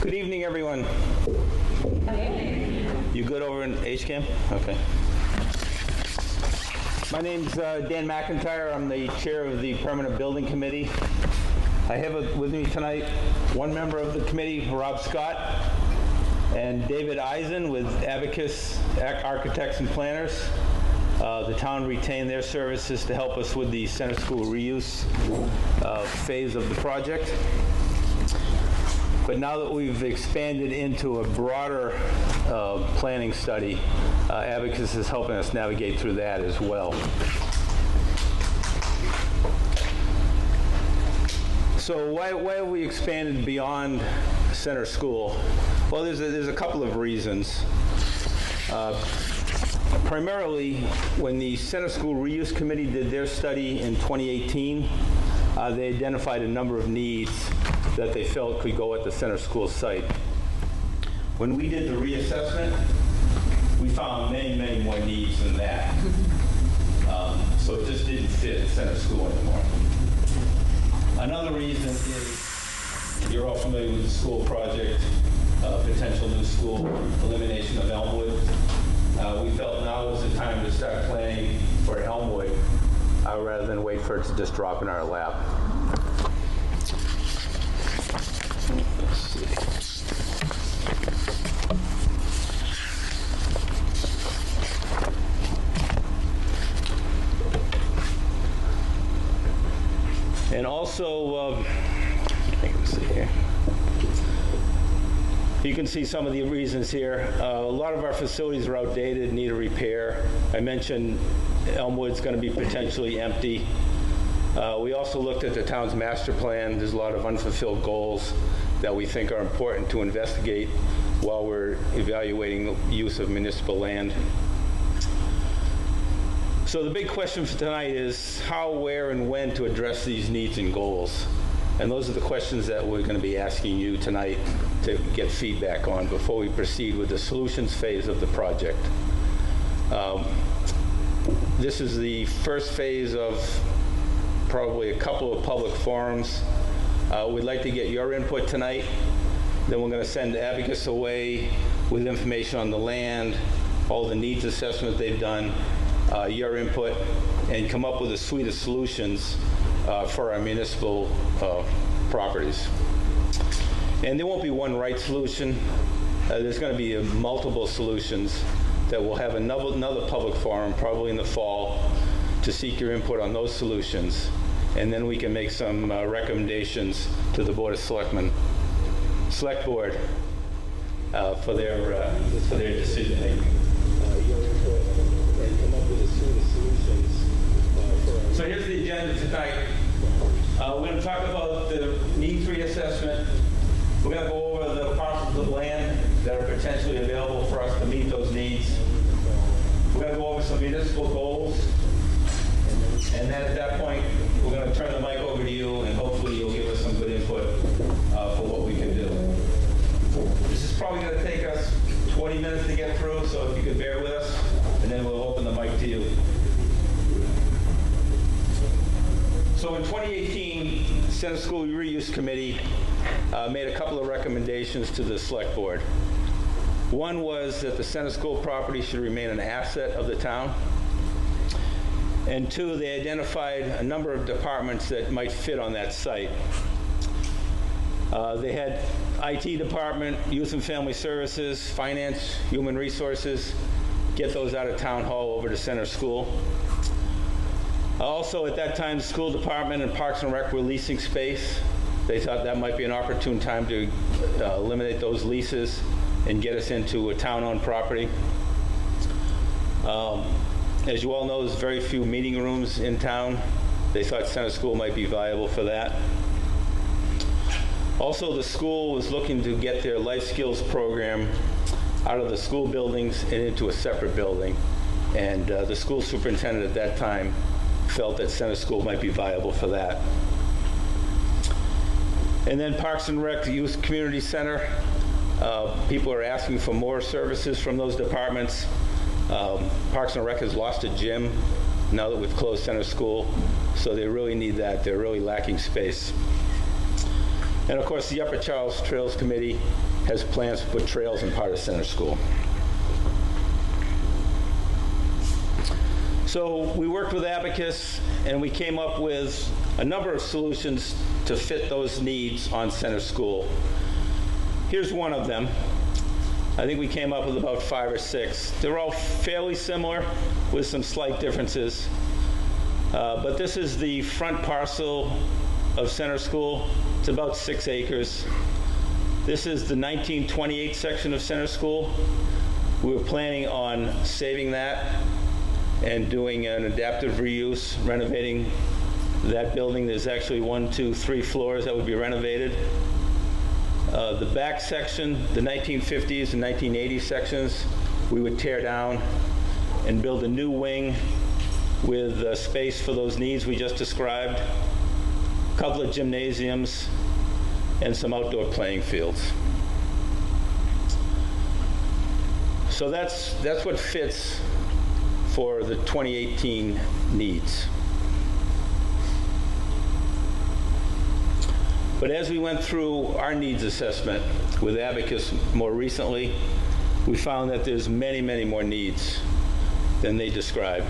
Good evening, everyone. You good over in HCAM? Okay. My name's Dan McIntyre. I'm the chair of the Permanent Building Committee. I have with me tonight one member of the committee, Rob Scott, and David Eisen with Abacus Architects and Planners. The town retained their services to help us with the center school reuse phase of the project. But now that we've expanded into a broader planning study, Abacus is helping us navigate through that as well. So why have we expanded beyond center school? Well, there's a couple of reasons. Primarily, when the Center School Reuse Committee did their study in 2018, they identified a number of needs that they felt could go at the center school site. When we did the reassessment, we found many, many more needs than that. So it just didn't fit center school anymore. Another reason is, you're all familiar with the school project, potential new school, elimination of Elmwood. We felt now was the time to start planning for Elmwood rather than wait for it to just drop in our lap. Let's see. And also, let's see here. You can see some of the reasons here. A lot of our facilities are outdated, need a repair. I mentioned Elmwood's going to be potentially empty. We also looked at the town's master plan. There's a lot of unfulfilled goals that we think are important to investigate while we're evaluating the use of municipal land. So the big question for tonight is how, where, and when to address these needs and goals. And those are the questions that we're going to be asking you tonight to get feedback on before we proceed with the solutions phase of the project. This is the first phase of probably a couple of public forums. We'd like to get your input tonight. Then we're going to send Abacus away with information on the land, all the needs assessment they've done, your input, and come up with a suite of solutions for our municipal properties. And there won't be one right solution. There's going to be multiple solutions that will have another public forum, probably in the fall, to seek your input on those solutions. And then we can make some recommendations to the Board of Selectmen, Select Board, for their decision making. Your input and come up with a suite of solutions. So here's the agenda tonight. We're going to talk about the needs reassessment. We're going to go over the parcels of land that are potentially available for us to meet those needs. We're going to go over some municipal goals. And then at that point, we're going to turn the mic over to you, and hopefully you'll give us some good input for what we can do. This is probably going to take us 20 minutes to get through, so if you could bear with us, and then we'll open the mic to you. So in 2018, the Center School Reuse Committee made a couple of recommendations to the Select Board. One was that the center school property should remain an asset of the town. And two, they identified a number of departments that might fit on that site. They had IT department, youth and family services, finance, human resources. Get those out of town hall over to center school. Also, at that time, the school department and Parks and Rec were leasing space. They thought that might be an opportune time to eliminate those leases and get us into a town-owned property. As you all know, there's very few meeting rooms in town. They thought center school might be viable for that. Also, the school was looking to get their life skills program out of the school buildings and into a separate building. And the school superintendent at that time felt that center school might be viable for that. And then Parks and Rec, the Youth Community Center, people are asking for more services from those departments. Parks and Rec has lost a gym now that we've closed center school, so they really need that. They're really lacking space. And of course, the Upper Charles Trails Committee has plans to put trails in part of Center School. So we worked with Abacus, and we came up with a number of solutions to fit those needs on Center School. Here's one of them. I think we came up with about 5 or 6. They're all fairly similar with some slight differences. But this is the front parcel of Center School. It's about 6 acres. This is the 1928 section of Center School. We were planning on saving that and doing an adaptive reuse, renovating that building. There's actually 1, 2, 3 floors that would be renovated. The back section, the 1950s and 1980s sections, we would tear down and build a new wing with space for those needs we just described, a couple of gymnasiums, and some outdoor playing fields. So that's what fits for the 2018 needs. But as we went through our needs assessment with Abacus more recently, we found that there's many, many more needs than they describe.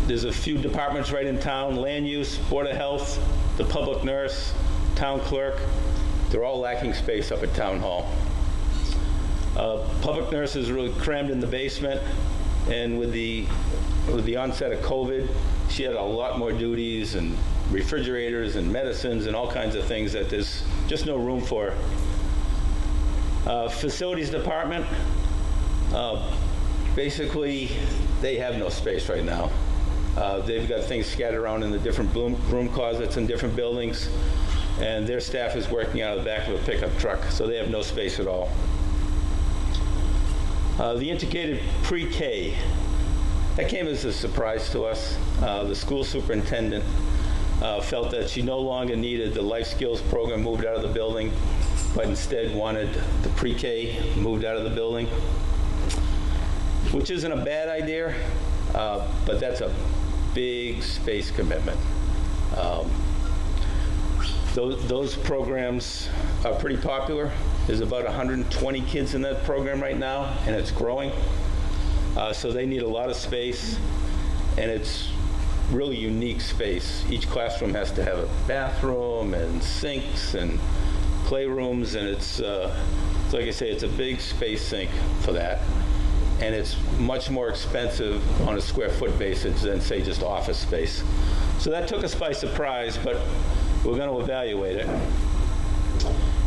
There's a few departments right in town: land use, Board of Health, the public nurse, town clerk. They're all lacking space up at Town Hall. Public nurse is really crammed in the basement, and with the onset of COVID, she had a lot more duties and refrigerators and medicines and all kinds of things that there's just no room for. Facilities department, basically they have no space right now. They've got things scattered around in the different broom closets in different buildings, and their staff is working out of the back of a pickup truck, so they have no space at all. The integrated PreK, that came as a surprise to us. The school superintendent felt that she no longer needed the life skills program moved out of the building, but instead wanted the PreK moved out of the building, which isn't a bad idea, but that's a big space commitment. Those programs are pretty popular. There's about 120 kids in that program right now, and it's growing. So they need a lot of space, and it's really unique space. Each classroom has to have a bathroom and sinks and playrooms, and it's like I say, it's a big space sink for that. And it's much more expensive on a square foot basis than, say, just office space. So that took us by surprise, but we're going to evaluate it.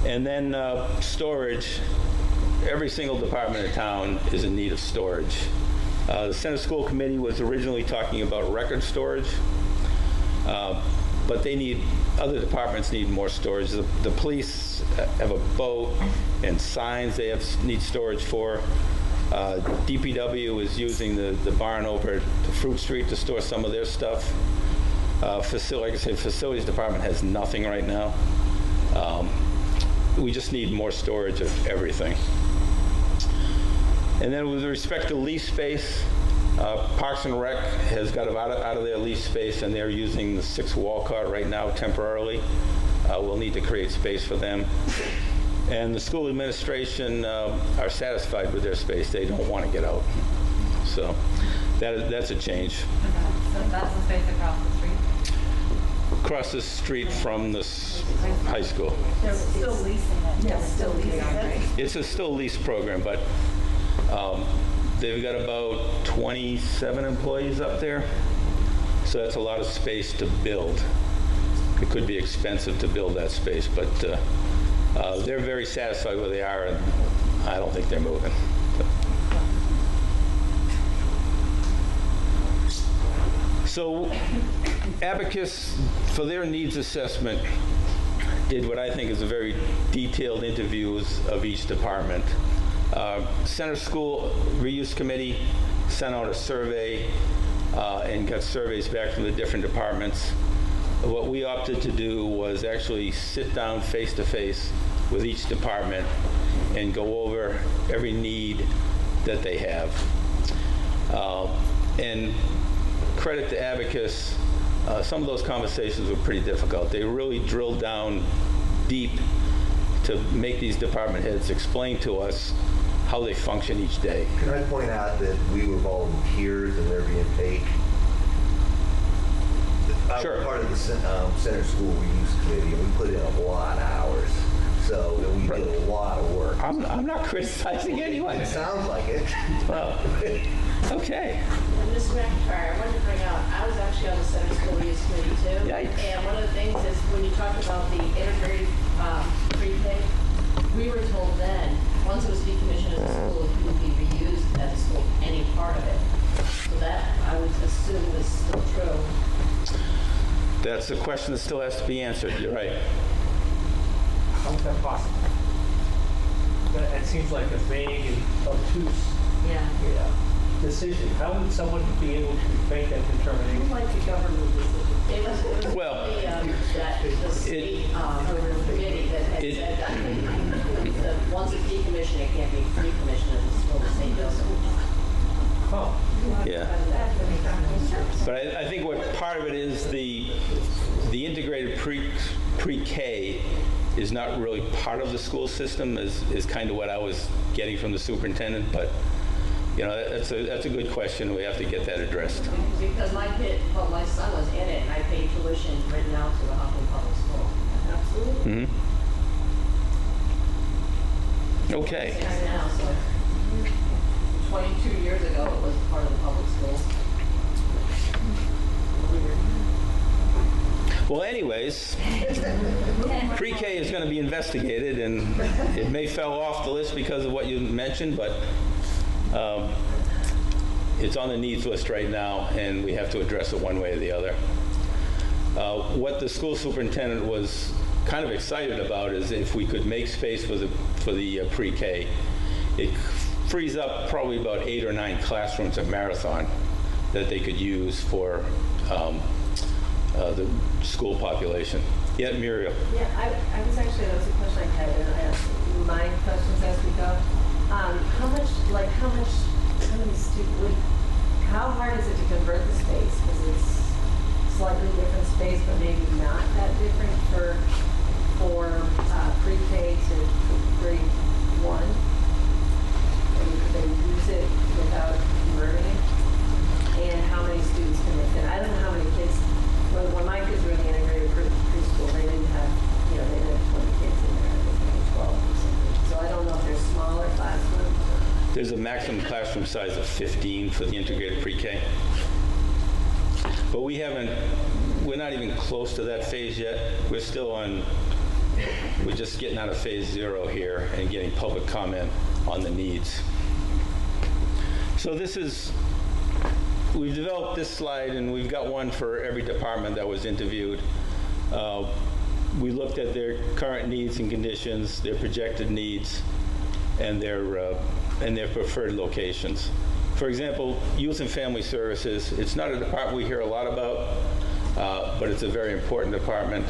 And then storage. Every single department in town is in need of storage. The Center School Committee was originally talking about record storage, but other departments need more storage. The police have a boat and signs they need storage for. DPW is using the barn over to Fruit Street to store some of their stuff. Like I said, facilities department has nothing right now. We just need more storage of everything. And then with respect to lease space, Parks and Rec has got out of their lease space, and they're using the 6 Walcott right now temporarily. We'll need to create space for them. And the school administration are satisfied with their space. They don't want to get out. So that's a change. So that's the space across the street? Across the street from the high school. They're still leasing it. Yeah, still leasing it. It's a still lease program, but they've got about 27 employees up there. So that's a lot of space to build. It could be expensive to build that space, but they're very satisfied where they are, and I don't think they're moving. So Abacus, for their needs assessment, did what I think is a very detailed interviews of each department. Center School Reuse Committee sent out a survey and got surveys back from the different departments. What we opted to do was actually sit down face-to-face with each department and go over every need that they have. And credit to Abacus, some of those conversations were pretty difficult. They really drilled down deep to make these department heads explain to us how they function each day. Can I point out that we were volunteers and they're being paid? Sure. I'm part of the Center School Reuse Committee, and we put in a lot of hours. So we did a lot of work. I'm not criticizing anyone. It sounds like it. Well, okay. And Ms. McIntyre, I wanted to bring out, I was actually on the Center School Reuse Committee too. Yikes. And one of the things is when you talk about the integrated pre-K, we were told then, once it was decommissioned as a school, it couldn't be reused as a school, any part of it. So that, I would assume, was still true. That's a question that still has to be answered. You're right. How is that possible? It seems like a vague and obtuse Yeah. decision. How would someone be able to make that determination? Like the government decision. It was Well, the state committee that had said that once it's decommissioned, it can't be recommissioned as a school, the state does. Huh. Yeah. But I think what part of it is the integrated pre-K is not really part of the school system is kind of what I was getting from the superintendent, but you know, that's a good question. We have to get that addressed. Because my son was in it, and I paid tuition written out to the Hopkins Public School. Absolutely. Mm-hmm. Okay. It's now, so 22 years ago, it was part of the public school. Well, anyways, pre-K is going to be investigated, and it may fell off the list because of what you mentioned, but it's on the needs list right now, and we have to address it one way or the other. What the school superintendent was kind of excited about is if we could make space for the pre-K, it frees up probably about 8 or 9 classrooms at Marathon that they could use for the school population. Yeah, Muriel. Yeah, I was actually, that was a question I had, and I asked my questions as we go. How many students, how hard is it to convert the space? Because it's slightly different space, but maybe not that different for pre-K to grade 1? And could they use it without converting it? And how many students can they fit? I don't know how many kids. When my kids were in the integrated preschool, they didn't have 20 kids in there. They had 12 or something. So I don't know if there's smaller classrooms. There's a maximum classroom size of 15 for the integrated pre-K. But we're not even close to that phase yet. We're just getting out of phase 0 here and getting public comment on the needs. So we've developed this slide, and we've got one for every department that was interviewed. We looked at their current needs and conditions, their projected needs, and their preferred locations. For example, Youth and Family Services, it's not a department we hear a lot about, but it's a very important department.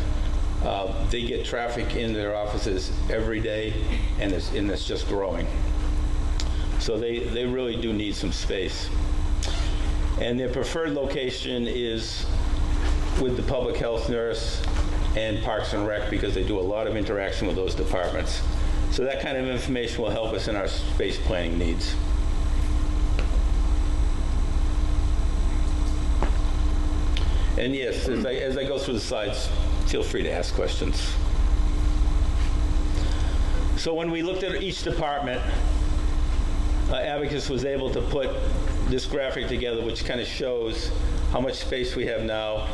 They get traffic in their offices every day, and it's just growing. So they really do need some space. And their preferred location is with the public health nurse and Parks and Rec, because they do a lot of interaction with those departments. So that kind of information will help us in our space planning needs. And yes, as I go through the slides, feel free to ask questions. So when we looked at each department, Abacus was able to put this graphic together, which kind of shows how much space we have now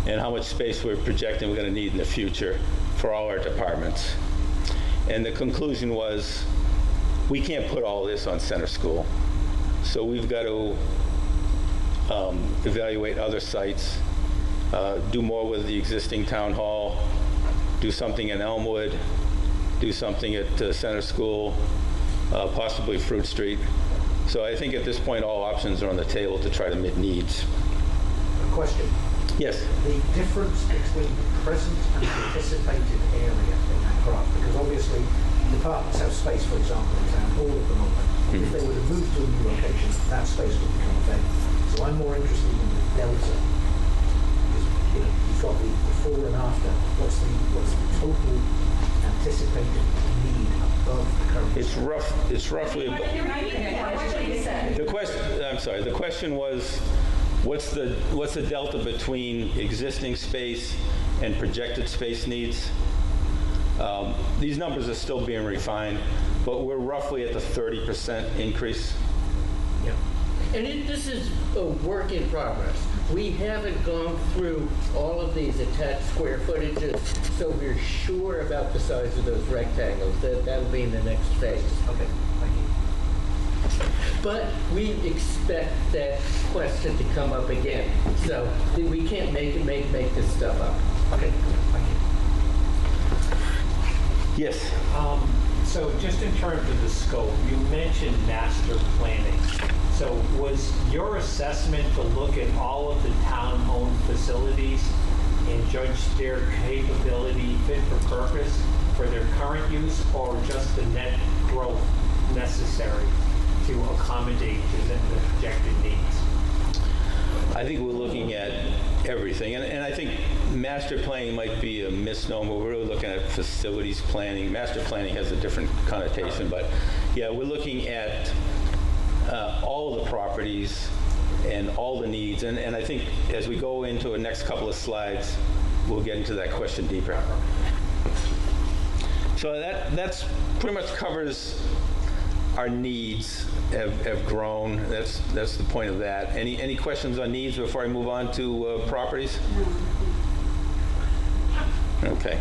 and how much space we're projecting we're going to need in the future for all our departments. And the conclusion was, we can't put all this on Center School. So we've got to evaluate other sites, do more with the existing town hall, do something in Elmwood, do something at Center School, possibly Fruit Street. So I think at this point all options are on the table to try to meet needs. A question. Yes. The difference between present and anticipated area in that graph, because obviously departments have space, for example, in town hall at the moment. If they were to move to a new location, that space would become available. So I'm more interested in the delta. Because you've got the before and after. What's the total anticipated need above the current? It's roughly. The question was, what's the delta between existing space and projected space needs? These numbers are still being refined, but we're roughly at the 30% increase. Yeah. And this is a work in progress. We haven't gone through all of these attached square footages, so we're sure about the size of those rectangles. That'll be in the next phase. Okay, thank you. But we expect that question to come up again. So we can't make this stuff up. Okay, thank you. Yes. So just in terms of the scope, you mentioned master planning. So was your assessment to look at all of the town-owned facilities and judge their capability fit for purpose for their current use, or just the net growth necessary to accommodate the projected needs? I think we're looking at everything, and I think master planning might be a misnomer. We're really looking at facilities planning. Master planning has a different connotation, but yeah, we're looking at all of the properties and all the needs, and I think as we go into the next couple of slides, we'll get into that question deeper. So that's pretty much covers our needs have grown. That's the point of that. Any questions on needs before I move on to properties? Okay.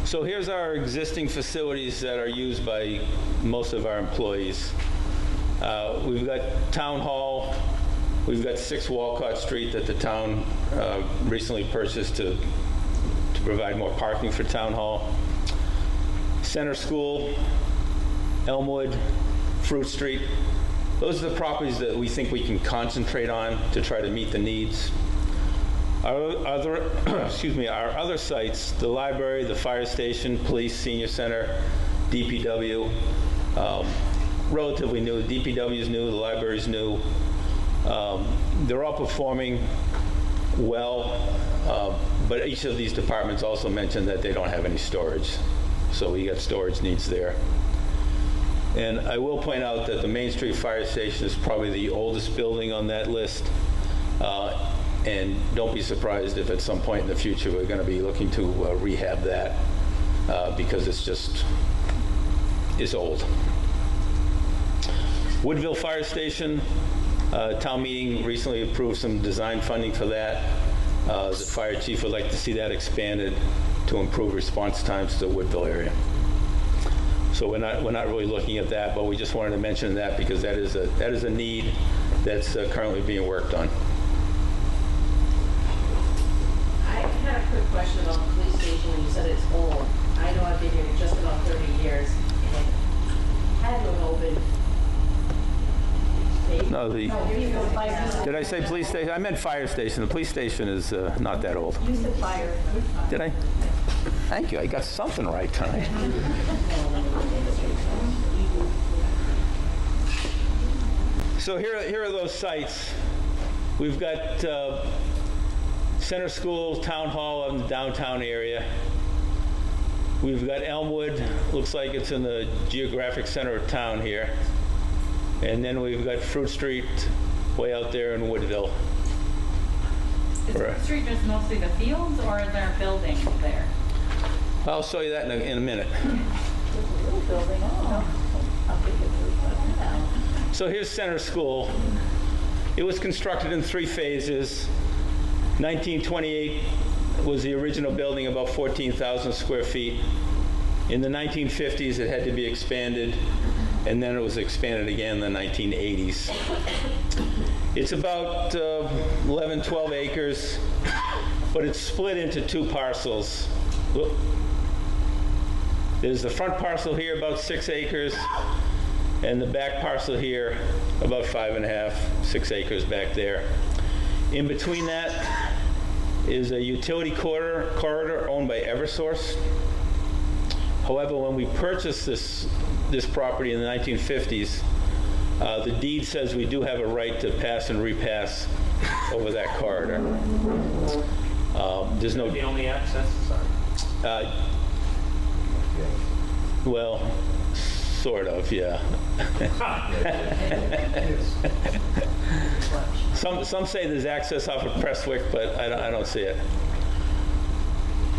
So here's our existing facilities that are used by most of our employees. We've got Town Hall. We've got 6 Walcott Street that the town recently purchased to provide more parking for Town Hall. Center School, Elmwood, Fruit Street. Those are the properties that we think we can concentrate on to try to meet the needs. Our other sites, the library, the fire station, police, senior center, DPW, relatively new. The DPW is new, the library is new. They're all performing well, but each of these departments also mentioned that they don't have any storage. So we got storage needs there. And I will point out that the Main Street Fire Station is probably the oldest building on that list. And don't be surprised if at some point in the future we're going to be looking to rehab that because it's old. Woodville Fire Station, town meeting recently approved some design funding for that. The fire chief would like to see that expanded to improve response times to the Woodville area. So we're not really looking at that, but we just wanted to mention that because that is a need that's currently being worked on. I had a quick question about the police station when you said it's old. I know I've been here just about 30 years, and it had to have opened. No, did I say police station? I meant fire station. The police station is not that old. You said fire. Did I? Thank you. I got something right tonight. So here are those sites. We've got Center School, Town Hall in the downtown area. We've got Elmwood. Looks like it's in the geographic center of town here. And then we've got Fruit Street way out there in Woodville. Is Fruit Street just mostly the fields, or is there buildings there? I'll show you that in a minute. So here's Center School. It was constructed in 3 phases. 1928 was the original building, about 14,000 square feet. In the 1950s, it had to be expanded, and then it was expanded again in the 1980s. It's about 11, 12 acres, but it's split into 2 parcels. There's the front parcel here, about 6 acres, and the back parcel here, about 5.5, 6 acres back there. In between that is a utility corridor owned by Eversource. However, when we purchased this property in the 1950s, the deed says we do have a right to pass and repass over that corridor. There's no, The only access, sorry. well, sort of, yeah. Some say there's access off of Prestwick, but I don't see it.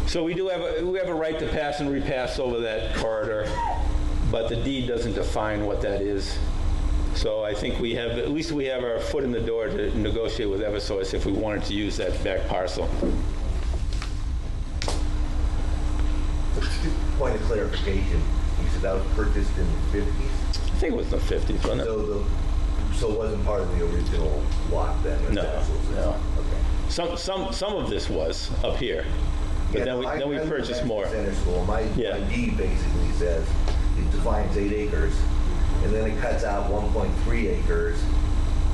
So we have a right to pass and repass over that corridor, but the deed doesn't define what that is. So I think at least we have our foot in the door to negotiate with Eversource if we wanted to use that back parcel. Point of clarification, you said that was purchased in the 50s? I think it was the 50s, wasn't it? So it wasn't part of the original lot then? No, no. Okay. Some of this was up here, but Yeah, then we purchased more. Center School, my deed basically says, it defines 8 acres, and then it cuts out 1.3 acres,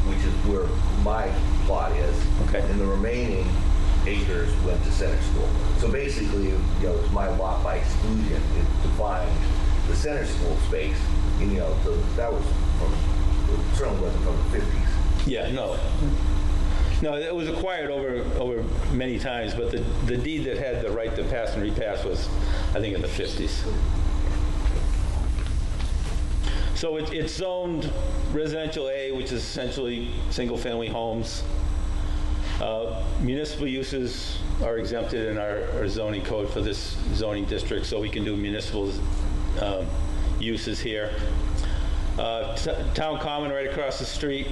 which is where my plot is. Okay. And the remaining acres went to Center School. So basically, it's my lot by exclusion. It defined the Center School space, and, so that was it certainly wasn't from the 50s. Yeah, no. No, it was acquired over many times, but the deed that had the right to pass and repass was, I think, in the 50s. So it's zoned residential A, which is essentially single-family homes. Municipal uses are exempted in our zoning code for this zoning district, so we can do municipal uses here. Town common right across the street.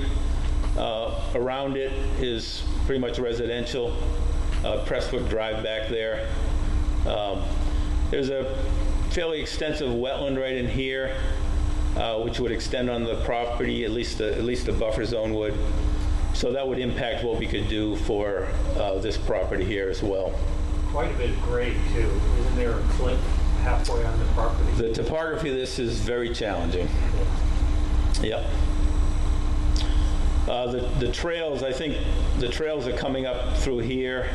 Around it is pretty much residential. Prestwick Drive back there. There's a fairly extensive wetland right in here, which would extend on the property, at least the buffer zone would. So that would impact what we could do for this property here as well. Quite a bit of grade, too. Isn't there a cliff halfway on the property? The topography of this is very challenging. Yep. The trails, I think the trails are coming up through here,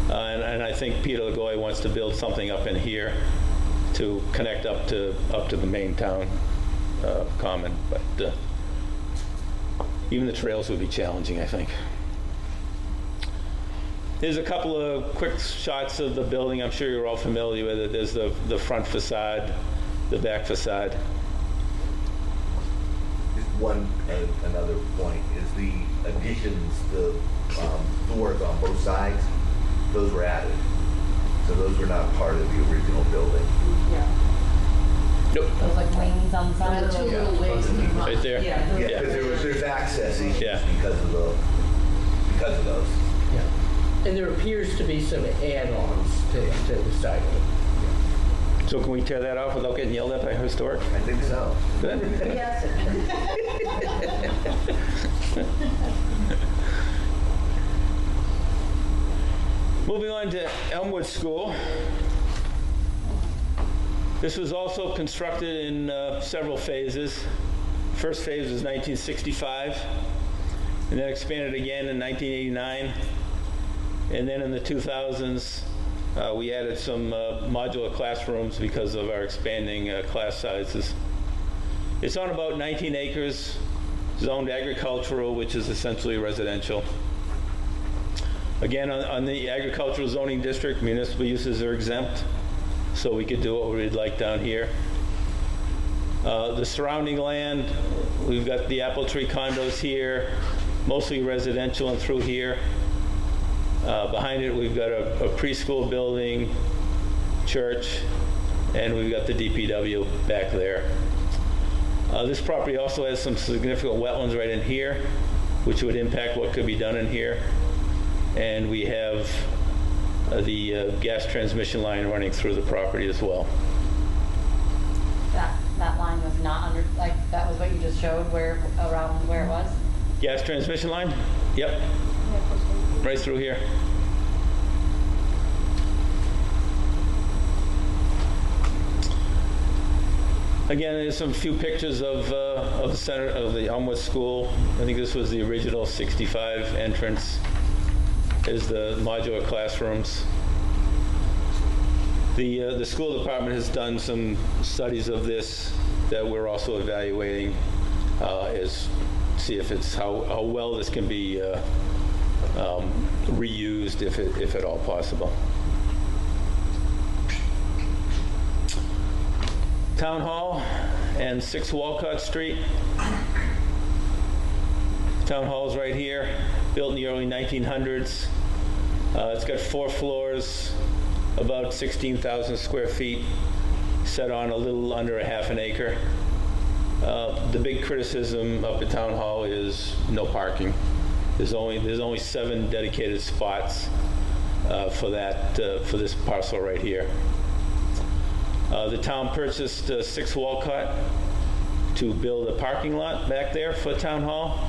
and I think Peter Lagoy wants to build something up in here to connect up to the main town common, but even the trails would be challenging, I think. There's a couple of quick shots of the building. I'm sure you're all familiar with it. There's the front facade, the back facade. Just another point is the additions, the doors on both sides, those were added. So those were not part of the original building. Yeah. Nope. Those like wings on the side The of two the little ways in front. Right there? Yeah. Yeah, because there's access issues Yeah. because of those. Yeah. And there appears to be some add-ons to the siding. So can we tear that off without getting yelled at by historic? I think so. Good. Yes. Moving on to Elmwood School. This was also constructed in several phases. First phase was 1965, and then expanded again in 1989. And then in the 2000s, we added some modular classrooms because of our expanding class sizes. It's on about 19 acres, zoned agricultural, which is essentially residential. Again, on the agricultural zoning district, municipal uses are exempt, so we could do what we'd like down here. The surrounding land, we've got the apple tree condos here, mostly residential and through here. Behind it, we've got a preschool building, church, and we've got the DPW back there. This property also has some significant wetlands right in here, which would impact what could be done in here. And we have the gas transmission line running through the property as well. That line was not under, like, that was what you just showed, around where it was? Gas transmission line? Yep. Right through here. Again, there's some few pictures of the center of the Elmwood School. I think this was the original 65 entrance. Is the modular classrooms. The school department has done some studies of this that we're also evaluating, see if it's how well this can be reused if at all possible. Town Hall and 6 Walcott Street. Town Hall's right here, built in the early 1900s. It's got 4 floors, about 16,000 square feet, set on a little under a half an acre. The big criticism up at Town Hall is no parking. There's only 7 dedicated spots for this parcel right here. The town purchased 6 Walcott to build a parking lot back there for Town Hall.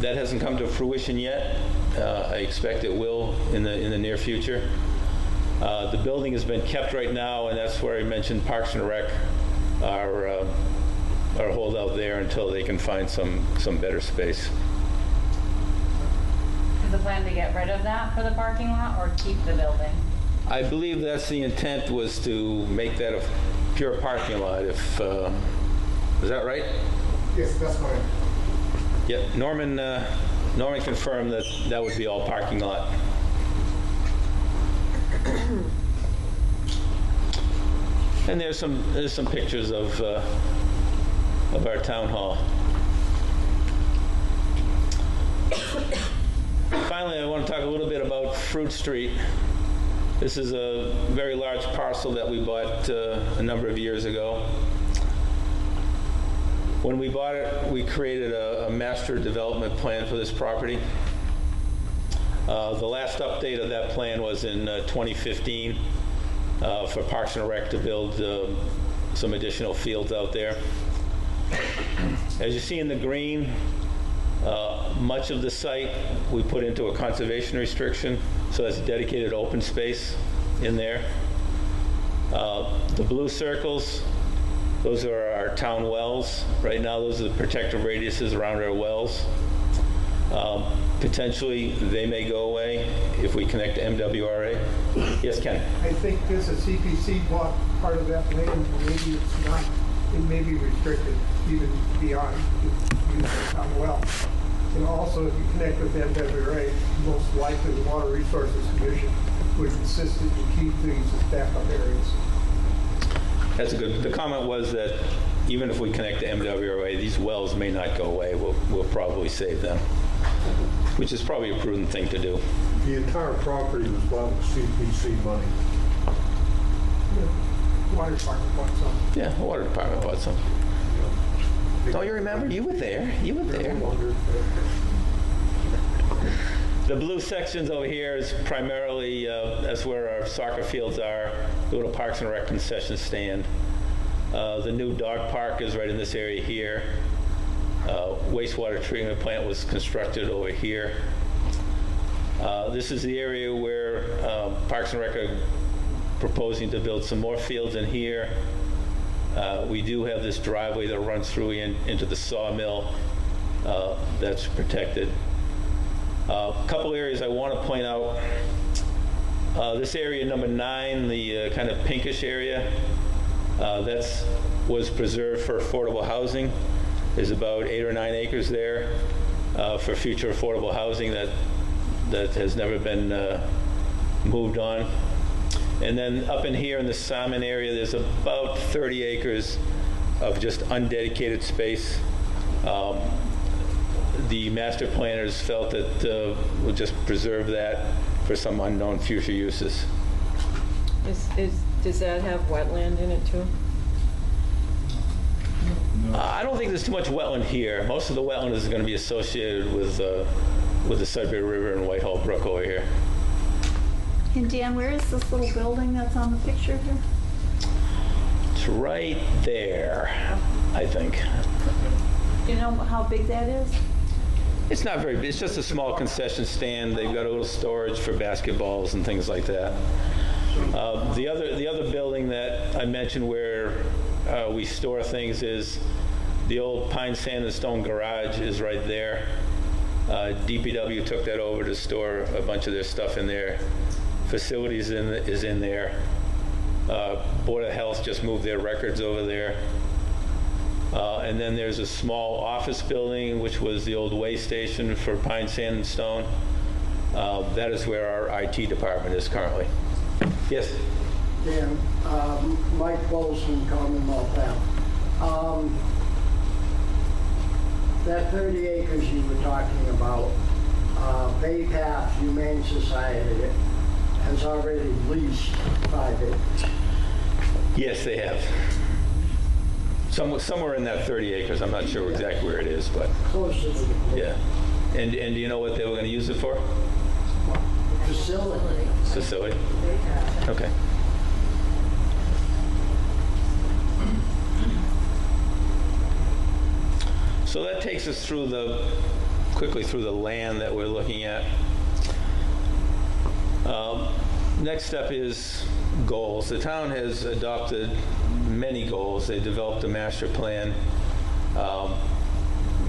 That hasn't come to fruition yet. I expect it will in the near future. The building has been kept right now, and that's where I mentioned Parks and Rec are holdout there until they can find some better space. Is the plan to get rid of that for the parking lot or keep the building? I believe that's the intent, was to make that a pure parking lot. Is that right? Yes, that's right. Yep. Norman confirmed that would be all parking lot. And there's some pictures of our town hall. Finally, I want to talk a little bit about Fruit Street. This is a very large parcel that we bought a number of years ago. When we bought it, we created a master development plan for this property. The last update of that plan was in 2015 for Parks and Rec to build some additional fields out there. As you see in the green, much of the site we put into a conservation restriction, so that's dedicated open space in there. The blue circles, those are our town wells. Right now, those are the protective radiuses around our wells. Potentially, they may go away if we connect to MWRA. Yes, Ken? I think there's a CPC bought part of that land, maybe it's not, it may be restricted even beyond use on well. And also, if you connect with MWRA, most likely the Water Resources Commission would insist that you keep these as backup areas. That's a good, the comment was that even if we connect to MWRA, these wells may not go away. We'll probably save them, which is probably a prudent thing to do. The entire property was bought with CPC money. Yeah. Water Department bought some. Yeah, the Water Department bought some. Don't you remember? You were there. You were there. The blue sections over here is primarily, that's where our soccer fields are, the little Parks and Rec concession stand. The new dog park is right in this area here. Wastewater treatment plant was constructed over here. This is the area where Parks and Rec are proposing to build some more fields in here. We do have this driveway that runs through into the sawmill that's protected. A couple areas I want to point out. This area number 9, the kind of pinkish area, that was preserved for affordable housing. There's about 8 or 9 acres there for future affordable housing that has never been moved on. And then up in here in the Salmon area, there's about 30 acres of just undedicated space. The master planners felt that we'll just preserve that for some unknown future uses. Does that have wetland in it too? I don't think there's too much wetland here. Most of the wetland is going to be associated with the Sudbury River and Whitehall Brook over here. And Dan, where is this little building that's on the picture here? It's right there, I think. Do you know how big that is? It's not very big. It's just a small concession stand. They've got a little storage for basketballs and things like that. The other building that I mentioned where we store things is the old pine, sand, and stone garage is right there. DPW took that over to store a bunch of their stuff in there. Facilities is in there. Board of Health just moved their records over there. And then there's a small office building, which was the old way station for pine, sand, and stone. That is where our IT department is currently. Yes? Dan, Mike Bolson, Commonwealth Ave. That 30 acres you were talking about, Bay Path Humane Society has already leased 5 acres. Yes, they have. Somewhere in that 30 acres. I'm not sure exactly where it is, but Closer to the pool. yeah. And do you know what they were going to use it for? Facility. Facility? Okay. So that takes us quickly through the land that we're looking at. Next step is goals. The town has adopted many goals. They developed a master plan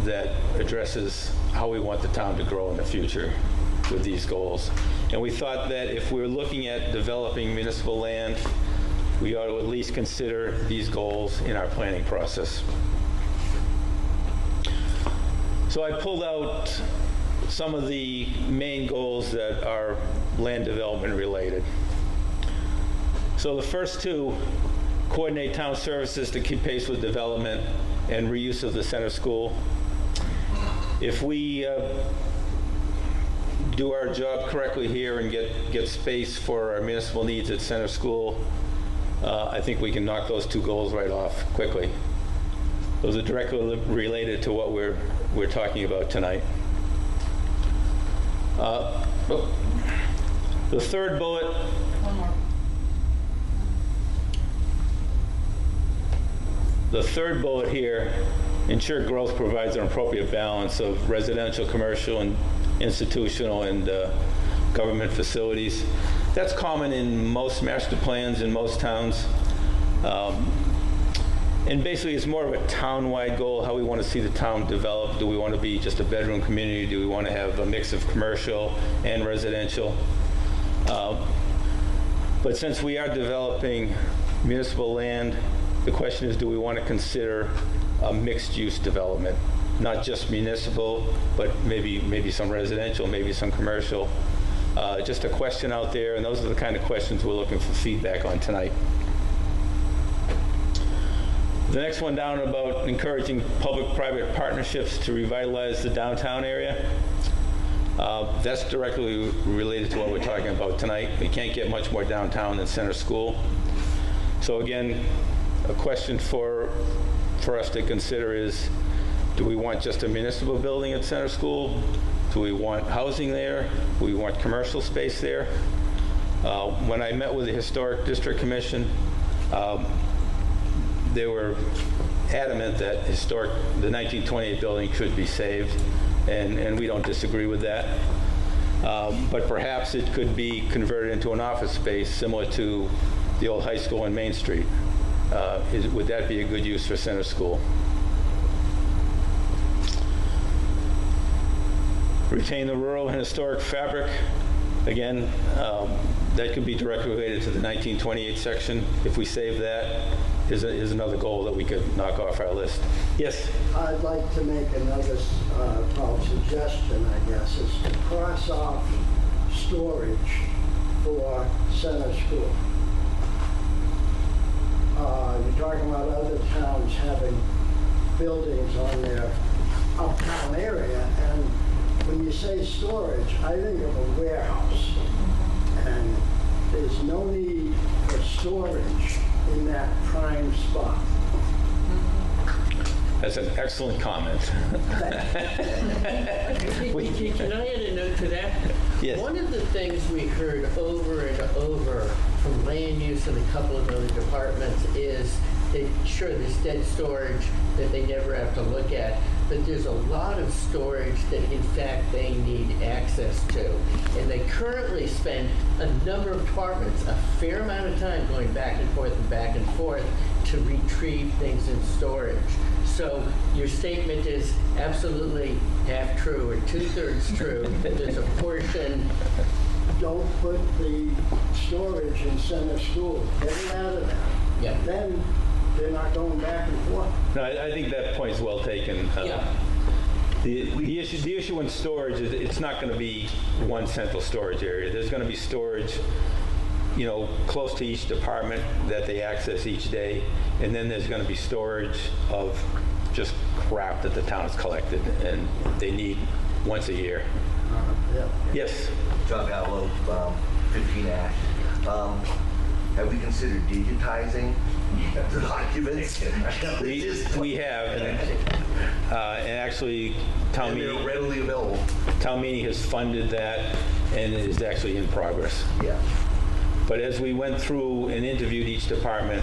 that addresses how we want the town to grow in the future with these goals. And we thought that if we're looking at developing municipal land, we ought to at least consider these goals in our planning process. So I pulled out some of the main goals that are land development related. So the first two, coordinate town services to keep pace with development and reuse of the center school. If we do our job correctly here and get space for our municipal needs at center school, I think we can knock those two goals right off quickly. Those are directly related to what we're talking about tonight. The third bullet. One more. The third bullet here, ensure growth provides an appropriate balance of residential, commercial, and institutional and government facilities. That's common in most master plans in most towns. And basically, it's more of a town-wide goal, how we want to see the town develop. Do we want to be just a bedroom community? Do we want to have a mix of commercial and residential? But since we are developing municipal land, the question is, do we want to consider a mixed-use development? Not just municipal, but maybe some residential, maybe some commercial. Just a question out there, and those are the kind of questions we're looking for feedback on tonight. The next one down about encouraging public-private partnerships to revitalize the downtown area. That's directly related to what we're talking about tonight. We can't get much more downtown than center school. So again, a question for us to consider is, do we want just a municipal building at center school? Do we want housing there? Do we want commercial space there? When I met with the Historic District Commission, they were adamant that the 1928 building should be saved, and we don't disagree with that. But perhaps it could be converted into an office space similar to the old high school on Main Street. Would that be a good use for center school? Retain the rural and historic fabric. Again, that could be directly related to the 1928 section. If we save that, is another goal that we could knock off our list. Yes? I'd like to make another suggestion, I guess, is to cross off storage for center school. You're talking about other towns having buildings on their uptown area, and when you say storage, I think of a warehouse, and there's no need for storage in that prime spot. That's an excellent comment. Can I add a note to that? Yes. One of the things we heard over and over from land use and a couple of other departments is that, sure, there's dead storage that they never have to look at, but there's a lot of storage that, in fact, they need access to. And they currently spend a number of departments a fair amount of time going back and forth to retrieve things in storage. So your statement is absolutely half true or 2/3 true. There's a portion. Don't put the storage in center school. Get it out of there. Yeah. Then they're not going back and forth. No, I think that point's well taken. Yeah. The issue in storage is it's not going to be one central storage area. There's going to be storage, you know, close to each department that they access each day, and then there's going to be storage of just crap that the town has collected and they need once a year. Yeah. Yes. John Gallo, 15 Ash. Have we considered digitizing the documents? We have, and actually, town And they're meeting, readily available. town meeting has funded that and it is actually in progress. Yeah. But as we went through and interviewed each department,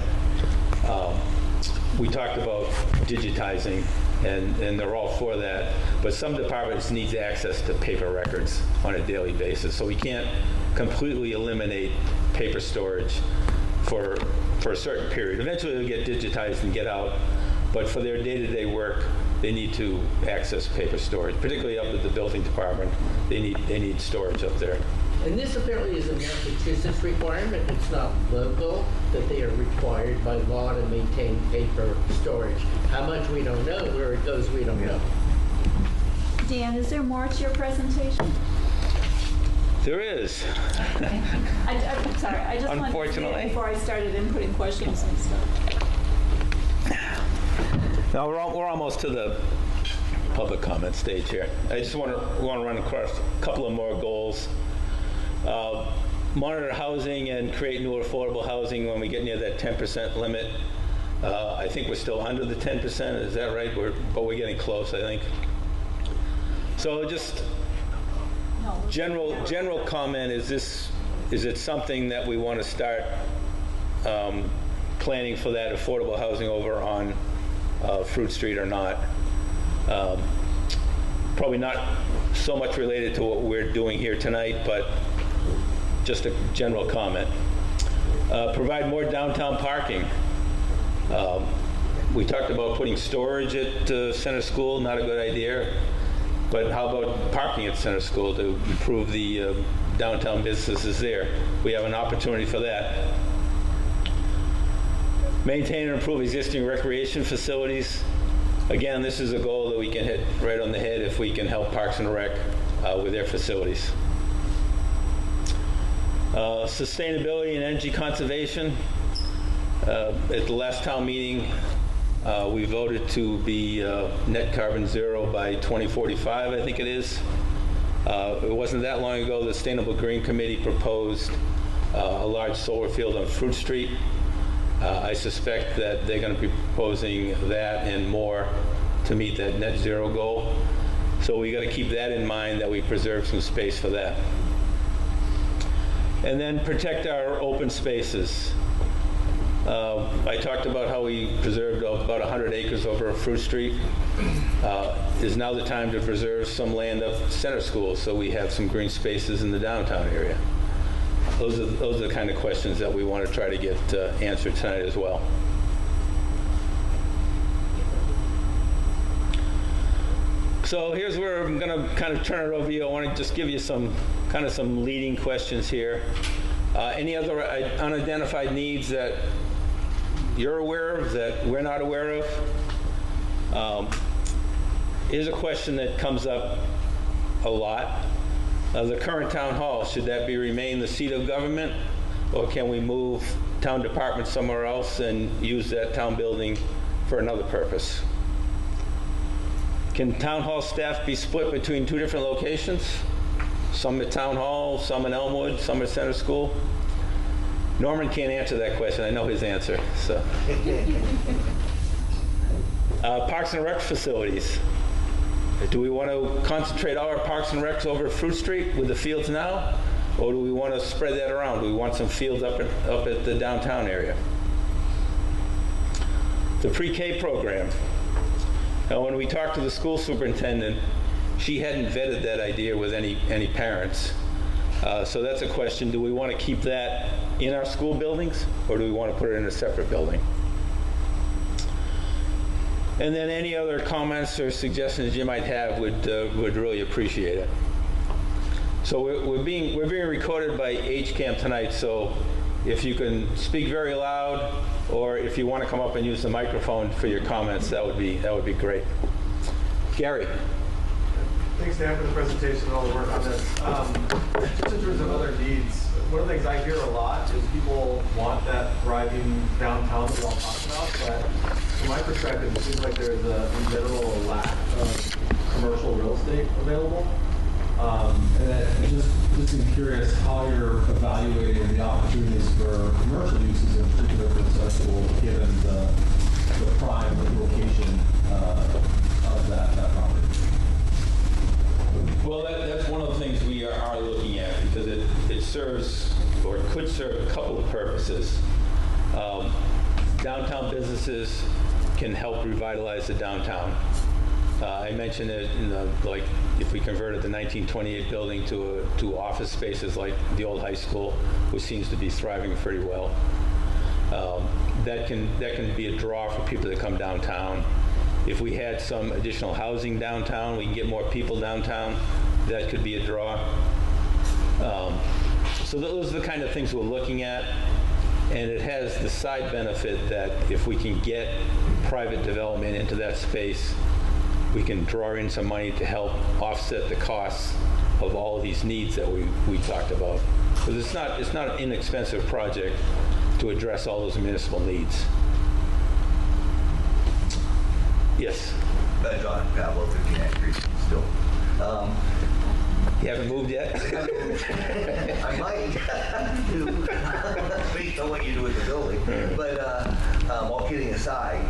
we talked about digitizing, and they're all for that. But some departments need access to paper records on a daily basis, so we can't completely eliminate paper storage for a certain period. Eventually, it'll get digitized and get out, but for their day-to-day work, they need to access paper storage, particularly up at the building department. They need storage up there. And this apparently is a Massachusetts requirement. It's not local, that they are required by law to maintain paper storage. How much we don't know, where it goes we don't know. Dan, is there more to your presentation? There is. I'm sorry, I just wanted to say Unfortunately. it before I started inputting questions and stuff. Now, we're almost to the public comment stage here. I just want to run across a couple of more goals. Monitor housing and create new affordable housing when we get near that 10% limit. I think we're still under the 10%, is that right? But we're getting close, I think. So just general comment, is it something that we want to start planning for that affordable housing over on Fruit Street or not? Probably not so much related to what we're doing here tonight, but just a general comment. Provide more downtown parking. We talked about putting storage at Center School, not a good idea. But how about parking at Center School to improve the downtown businesses there? We have an opportunity for that. Maintain and improve existing recreation facilities. Again, this is a goal that we can hit right on the head if we can help Parks and Rec with their facilities. Sustainability and energy conservation. At the last town meeting, we voted to be net carbon zero by 2045, I think it is. It wasn't that long ago, the Sustainable Green Committee proposed a large solar field on Fruit Street. I suspect that they're going to be proposing that and more to meet that net zero goal. So we got to keep that in mind, that we preserve some space for that. And then protect our open spaces. I talked about how we preserved about 100 acres over Fruit Street. Is now the time to preserve some land up Center School so we have some green spaces in the downtown area? Those are the kind of questions that we want to try to get answered tonight as well. So here's where I'm going to kind of turn it over to you. I want to just give you some leading questions here. Any other unidentified needs that you're aware of that we're not aware of? Here's a question that comes up a lot. The current town hall, should that remain the seat of government, or can we move town departments somewhere else and use that town building for another purpose? Can town hall staff be split between two different locations? Some at town hall, some in Elmwood, some at Center School? Norman can't answer that question. I know his answer. So, Parks and Rec facilities. Do we want to concentrate all our Parks and Recs over Fruit Street with the fields now, or do we want to spread that around? Do we want some fields up at the downtown area? The PreK program. Now, when we talked to the school superintendent, she hadn't vetted that idea with any parents. So that's a question. Do we want to keep that in our school buildings, or do we want to put it in a separate building? And then any other comments or suggestions you might have, would really appreciate it. So we're being recorded by HCAM tonight, so if you can speak very loud, or if you want to come up and use the microphone for your comments, that would be great. Gary. Thanks, Dan, for the presentation and all the work on this. Just in terms of other needs, one of the things I hear a lot is people want that thriving downtown that we all talk about, but from my perspective, it seems like there's in general a lack of commercial real estate available. And I just am curious how you're evaluating the opportunities for commercial uses, in particular for the center school, given the prime location of that property. Well, that's one of the things we are looking at, because it serves, or it could serve, a couple of purposes. Downtown businesses can help revitalize the downtown. I mentioned it in if we converted the 1928 building to office spaces like the old high school, which seems to be thriving pretty well. That can be a draw for people to come downtown. If we had some additional housing downtown, we can get more people downtown. That could be a draw. So those are the kind of things we're looking at. And it has the side benefit that if we can get private development into that space, we can draw in some money to help offset the costs of all of these needs that we talked about. Because it's not an inexpensive project to address all those municipal needs. Yes? John Pablo, 59th Street, still. You haven't moved yet? I might, based on what you do with the building. But all kidding aside,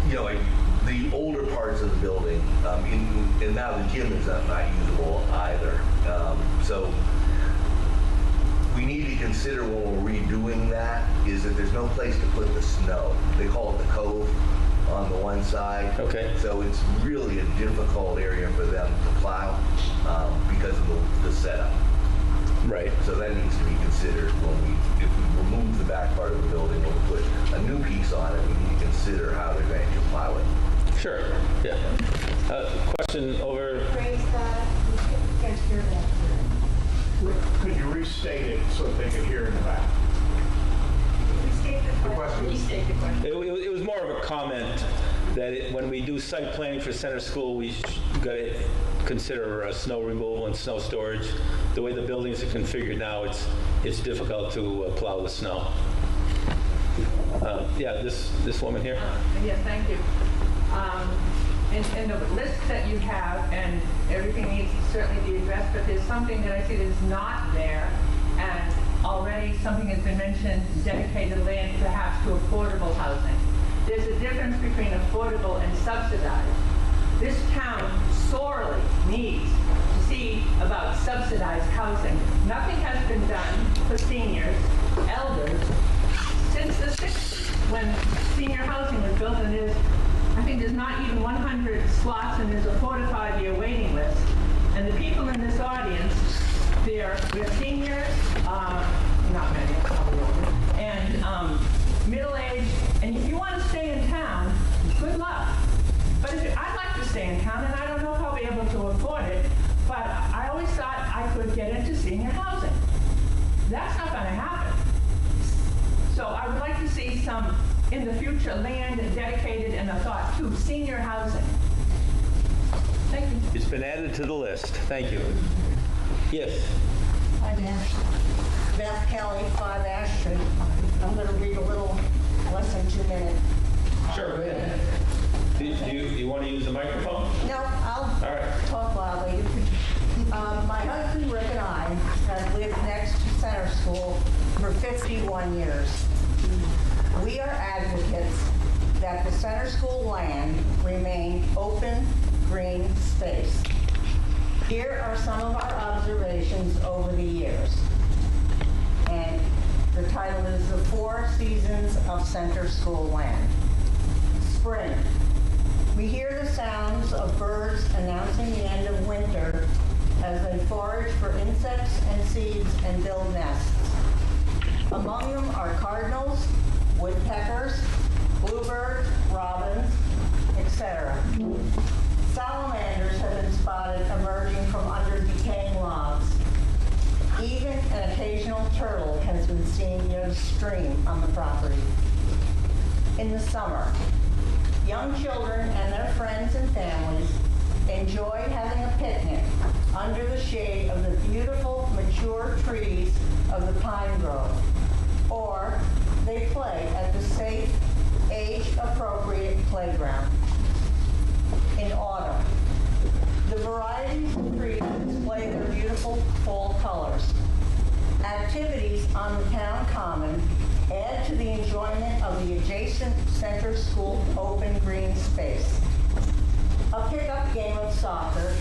the older parts of the building, and now the gym is not usable either. So we need to consider when we're redoing that is that there's no place to put the snow. They call it the cove on the one side. Okay. So it's really a difficult area for them to plow because of the setup. Right. So that needs to be considered if we remove the back part of the building and we put a new piece on it, we need to consider how they're going to plow it. Sure. Yeah. Question over. Raise that. You can't hear that. Could you restate it so that they can hear in the back? Restate the question. Restate the question. It was more of a comment that when we do site planning for center school, we got to consider snow removal and snow storage. The way the buildings are configured now, it's difficult to plow the snow. Yeah, this woman here. Yes, thank you. In the list that you have, and everything needs to certainly be addressed, but there's something that I see that's not there, and already something has been mentioned, dedicated land perhaps to affordable housing. There's a difference between affordable and subsidized. This town sorely needs to see about subsidized housing. Nothing has been done for seniors, elders, since the 60s when senior housing was built, and I think there's not even 100 slots, and there's a 4 to 5 year waiting list. And the people in this audience, we're seniors, not many, probably older, and middle-aged. And if you want to stay in town, good luck. But I'd like to stay in town, and I don't know if I'll be able to afford it, but I always thought I could get into senior housing. That's not going to happen. So I would like to see some, in the future, land dedicated and a thought to senior housing. Thank you. It's been added to the list. Thank you. Yes. Hi, Dan. Beth Kelly, 5 Ash Street. I'm going to read a little, less than 2 minutes. Sure, go ahead. Do you want to use the microphone? No, I'll All right. talk loudly. My husband Rick and I have lived next to Center School for 51 years. We are advocates that the Center School land remain open, green space. Here are some of our observations over the years. And the title is The 4 Seasons of Center School Land. Spring. We hear the sounds of birds announcing the end of winter as they forage for insects and seeds and build nests. Among them are cardinals, woodpeckers, bluebirds, robins, etc. Salamanders have been spotted emerging from under decaying logs. Even an occasional turtle has been seen near the stream on the property. In the summer, young children and their friends and families enjoy having a picnic under the shade of the beautiful mature trees of the pine grove, or they play at the safe, age-appropriate playground. In autumn, the varieties of trees display their beautiful fall colors. Activities on the town common add to the enjoyment of the adjacent center school open green space. A pickup game of soccer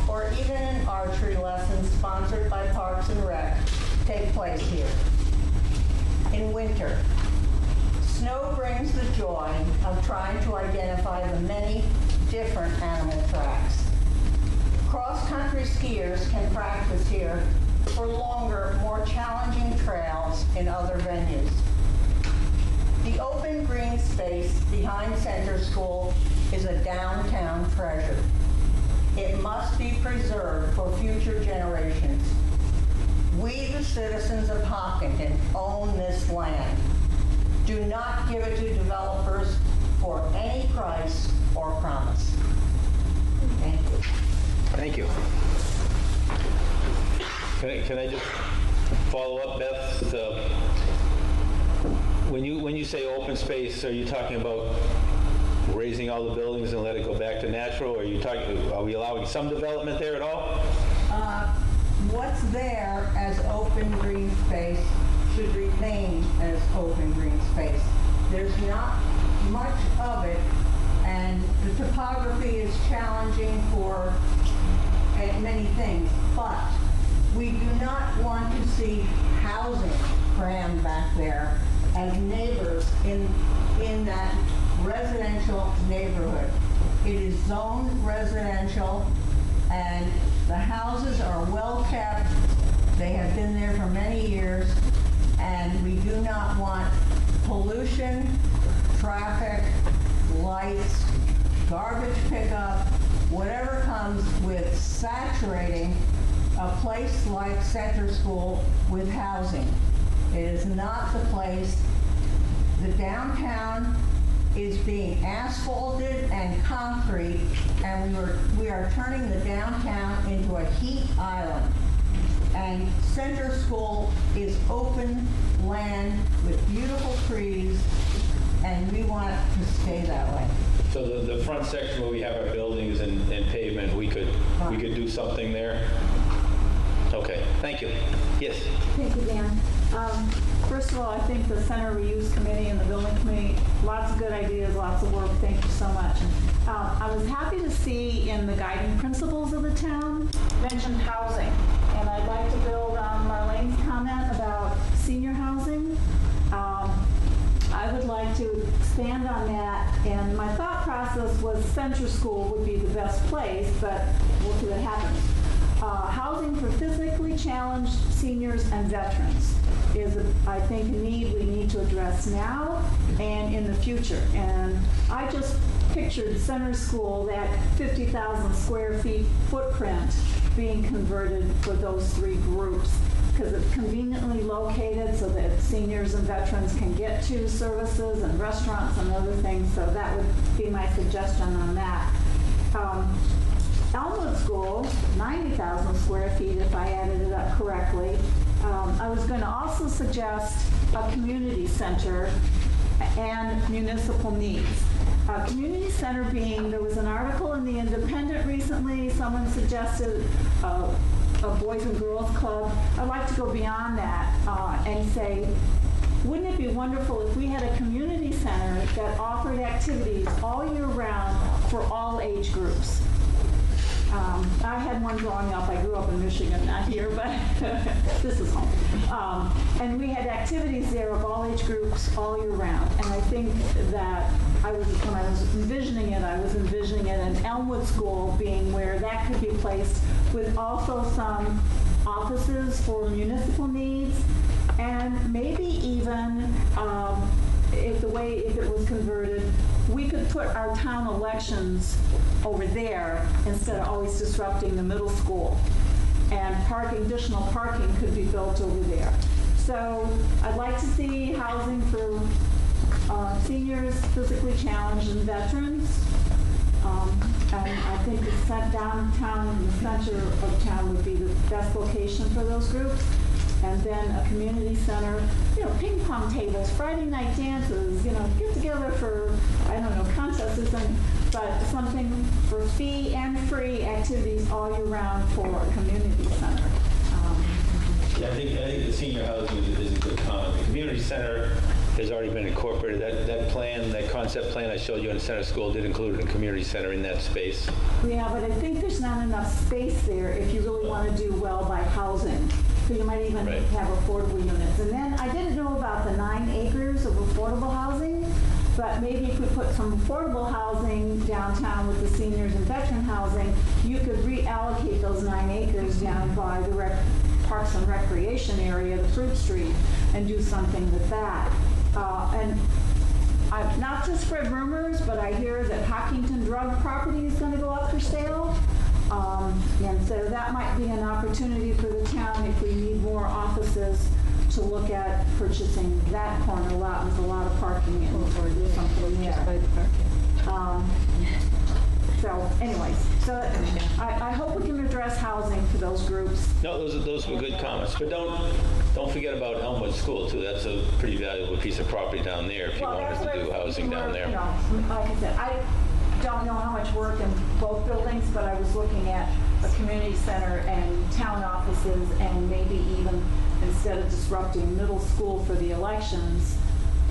or even an archery lesson sponsored by Parks and Rec take place here. In winter, snow brings the joy of trying to identify the many different animal tracks. Cross-country skiers can practice here for longer, more challenging trails in other venues. The open green space behind Center School is a downtown treasure. It must be preserved for future generations. We, the citizens of Hopkinton, own this land. Do not give it to developers for any price or promise. Thank you. Thank you. Can I just follow up, Beth? When you say open space, are you talking about raising all the buildings and let it go back to natural? Or are we allowing some development there at all? What's there as open green space should remain as open green space. There's not much of it, and the topography is challenging for many things, but we do not want to see housing crammed back there as neighbors in that residential neighborhood. It is zoned residential, and the houses are well kept. They have been there for many years, and we do not want pollution, traffic, lights, garbage pickup, whatever comes with saturating a place like Center School with housing. It is not the place. The downtown is being asphalted and concrete, and we are turning the downtown into a heat island. And Center School is open land with beautiful trees, and we want it to stay that way. So the front section where we have our buildings and pavement, we could do something there? Okay, thank you. Yes? Thank you, Dan. First of all, I think the Center Reuse Committee and the Building Committee, lots of good ideas, lots of work. Thank you so much. I was happy to see in the guiding principles of the town mentioned housing. And I'd like to build on Marlene's comment about senior housing. I would like to expand on that, and my thought process was Center School would be the best place, but we'll see what happens. Housing for physically challenged seniors and veterans is, I think, a need we need to address now and in the future. And I just pictured Center School, that 50,000 square feet footprint, being converted for those three groups, because it's conveniently located so that seniors and veterans can get to services and restaurants and other things. So that would be my suggestion on that. Elmwood School, 90,000 square feet if I added it up correctly. I was going to also suggest a community center and municipal needs. Community center being, there was an article in the Independent recently, someone suggested a Boys and Girls Club. I'd like to go beyond that and say, wouldn't it be wonderful if we had a community center that offered activities all year round for all age groups? I had one growing up. I grew up in Michigan, not here, but this is home. And we had activities there of all age groups all year round. And I think that when I was envisioning it in Elmwood School being where that could be placed, with also some offices for municipal needs, and maybe even if it was converted, we could put our town elections over there instead of always disrupting the middle school. And additional parking could be built over there. So I'd like to see housing for seniors, physically challenged, and veterans. And I think the downtown, in the center of town would be the best location for those groups. And then a community center, ping pong tables, Friday night dances, get together for, I don't know, contests or something, but something for fee and free activities all year round for a community center. Yeah, I think the senior housing is a good comment. The community center has already been incorporated. That plan, that concept plan I showed you in the center school did include a community center in that space. Yeah, but I think there's not enough space there if you really want to do well by housing. So you might even have affordable units. And then I didn't know about the 9 acres of affordable housing, but maybe if we put some affordable housing downtown with the seniors and veteran housing, you could reallocate those 9 acres down by the Parks and Recreation area, the Fruit Street, and do something with that. And I've not to spread rumors, but I hear that Hockington Drug property is going to go up for sale. And so that might be an opportunity for the town if we need more offices to look at purchasing that corner lot with a lot of parking and or do something there. So anyways, I hope we can address housing for those groups. No, those were good comments. But don't forget about Elmwood School too. That's a pretty valuable piece of property down there if you wanted to do housing down there. Like I said, I don't know how much work in both buildings, but I was looking at a community center and town offices, and maybe even instead of disrupting middle school for the elections,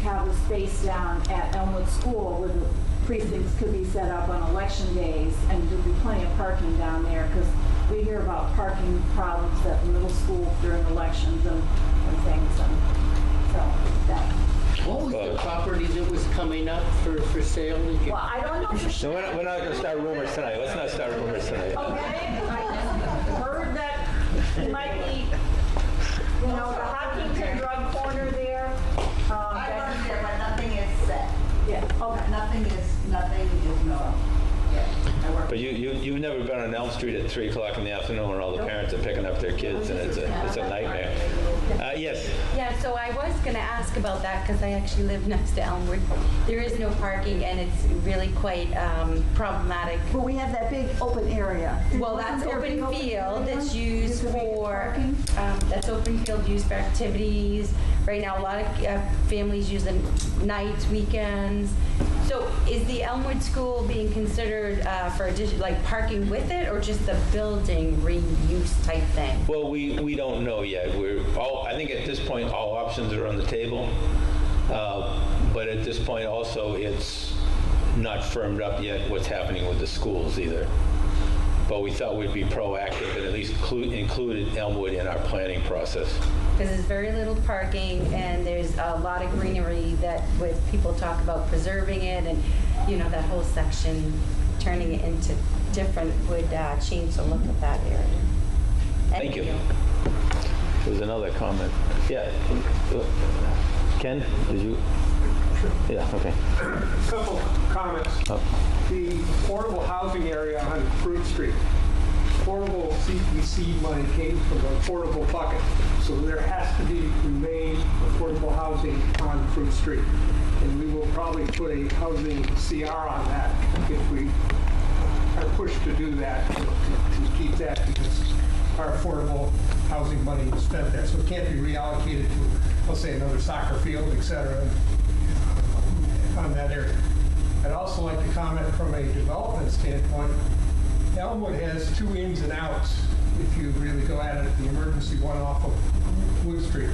have a space down at Elmwood School where the precincts could be set up on election days, and there'd be plenty of parking down there, because we hear about parking problems at the middle school during elections and things, and so that. What was the property that was coming up for sale? Well, I don't know for sure. So we're not going to start rumors tonight. Let's not start rumors tonight. Okay, I heard that it might be, the Hockington Drug corner there. I work there, but nothing is set. Yeah, okay. Nothing is known. Yeah, I work. But you've never been on Elm Street at 3 o'clock in the afternoon when all the parents are picking up their kids, and it's a nightmare. Yes. Yeah, so I was going to ask about that because I actually live next to Elmwood. There is no parking, and it's really quite problematic. But we have that big open area. Well, that's open field that's used for, that's open field used for activities. Right now, a lot of families use them nights, weekends. So is the Elmwood School being considered for addition, like parking with it, or just the building reuse type thing? Well, we don't know yet. I think at this point all options are on the table, but at this point also it's not firmed up yet what's happening with the schools either. But we thought we'd be proactive and at least included Elmwood in our planning process. Because there's very little parking, and there's a lot of greenery that with people talk about preserving it, and that whole section, turning it into different would change the look of that area. Thank you. There's another comment. Yeah. Ken, did you? Yeah, okay. A couple comments. The affordable housing area on Fruit Street. Affordable CPC money came from the affordable bucket. So there has to remain affordable housing on Fruit Street. And we will probably put a housing CR on that if we are pushed to do that, to keep that, because our affordable housing money is spent there. So it can't be reallocated to, let's say, another soccer field, et cetera, on that area. I'd also like to comment from a development standpoint. Elmwood has 2 ins and outs if you really go at it, the emergency one off of Wood Street.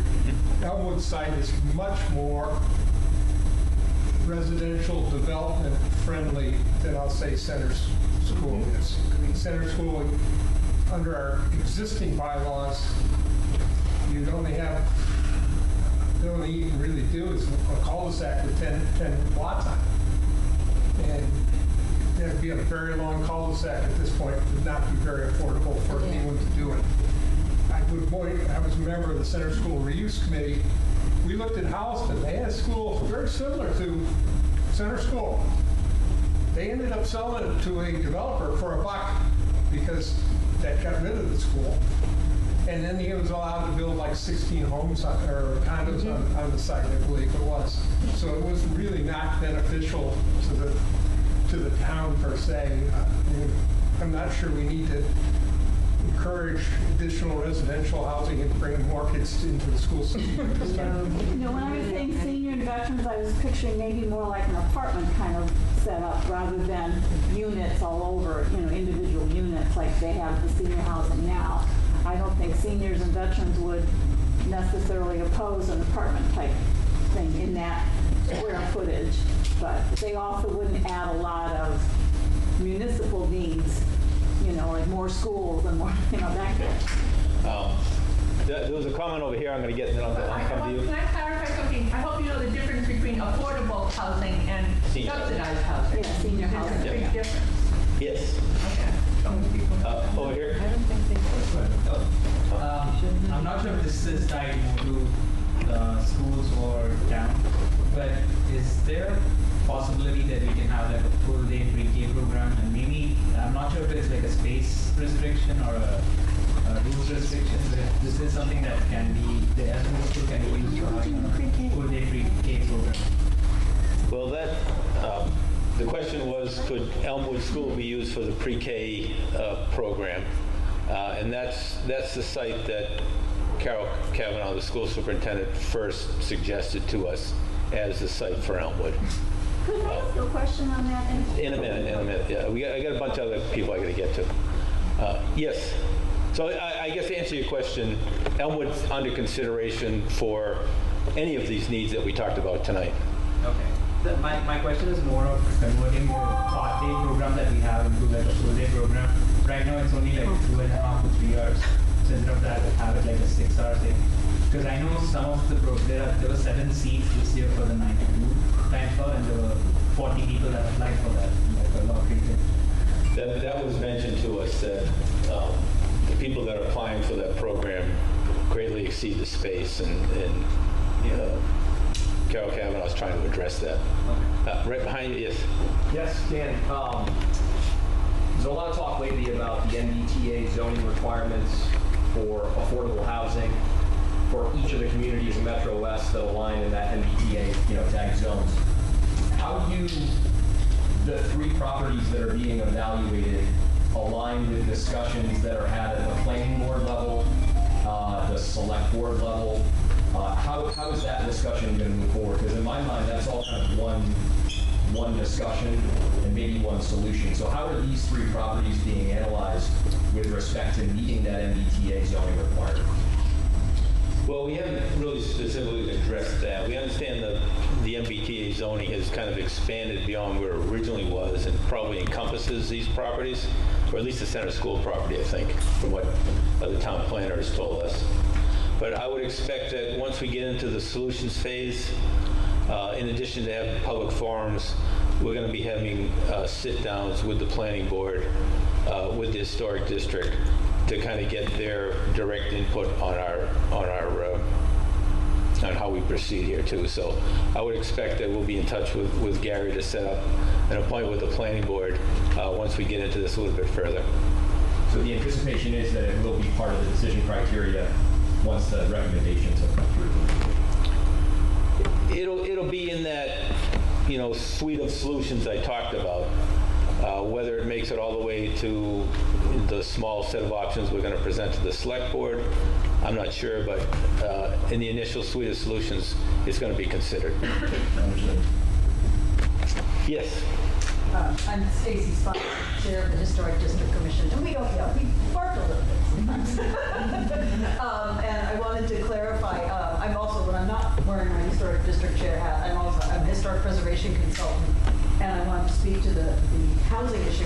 Elmwood site is much more residential development friendly than I'll say Center School is. I mean, Center School, under our existing bylaws, you'd only have, the only you can really do is a cul-de-sac with 10 lots on it. And there'd be a very long cul-de-sac at this point. It would not be very affordable for anyone to do it. I was a member of the Center School Reuse Committee. We looked at Houston. They had a school very similar to Center School. They ended up selling it to a developer for $1 because that got rid of the school. And then he was allowed to build like 16 homes or condos on the site, I believe it was. So it was really not beneficial to the town per se. I'm not sure we need to encourage additional residential housing and bring more kids into the school system at this time. When I was saying senior and veterans, I was picturing maybe more like an apartment kind of setup rather than units all over, individual units like they have the senior housing now. I don't think seniors and veterans would necessarily oppose an apartment type thing in that square footage, but they also wouldn't add a lot of municipal needs, like more schools and more, that kind. There was a comment over here. I'm going to get. I'll come to you. Can I clarify something? I hope you know the difference between affordable housing and subsidized housing. Yeah, senior housing. There's a big difference. Yes. Over here. I don't think they could. I'm not sure if this is tied more to schools or town, but is there a possibility that we can have like a full day pre-K program, and maybe, I'm not sure if it's like a space restriction or a rules restriction, but if this is something that can be, the Elmwood school can be used for having a full day pre-K program. Well, the question was, could Elmwood School be used for the pre-K program? And that's the site that Carol Kavanaugh, the school superintendent, first suggested to us as the site for Elmwood. Could I ask a question on that? In a minute. Yeah, I got a bunch of other people I got to get to. Yes. So I guess to answer your question, Elmwood's under consideration for any of these needs that we talked about tonight. Okay. My question is more of converting the part-day program that we have into like a full-day program. Right now it's only like 2.5 to 3 hours. So instead of that, have it like a 6-hour thing. Because I know some of the there were 7 seats this year for the 92 time slot, and there were 40 people that applied for that, like a lottery thing. That was mentioned to us that the people that are applying for that program greatly exceed the space, and Carol Kavanaugh's trying to address that. Okay. Right behind you, yes. Yes, Dan. There's a lot of talk lately about the MBTA zoning requirements for affordable housing for each of the communities in Metro West that align in that MBTA, tag zones. How do the 3 properties that are being evaluated align with discussions that are had at the planning board level, the select board level? How is that discussion going to move forward? Because in my mind, that's all kind of one discussion and maybe one solution. So how are these 3 properties being analyzed with respect to meeting that MBTA zoning requirement? Well, we haven't really specifically addressed that. We understand the MBTA zoning has kind of expanded beyond where it originally was and probably encompasses these properties, or at least the center school property, I think, from what the town planner has told us. But I would expect that once we get into the solutions phase, in addition to having public forums, we're going to be having sit-downs with the planning board, with the historic district, to kind of get their direct input on on how we proceed here too. So I would expect that we'll be in touch with Gary to set up an appointment with the planning board once we get into this a little bit further. So the anticipation is that it will be part of the decision criteria once the recommendations have come through. It'll be in that suite of solutions I talked about. Whether it makes it all the way to the small set of options we're going to present to the select board, I'm not sure, but in the initial suite of solutions, it's going to be considered. Yes. I'm Stacy Spot, Chair of the Historic District Commission, and we bark a little bit sometimes. And I wanted to clarify, I'm also, when I'm not wearing my Historic District Chair hat, I'm a historic preservation consultant, and I wanted to speak to the housing issue.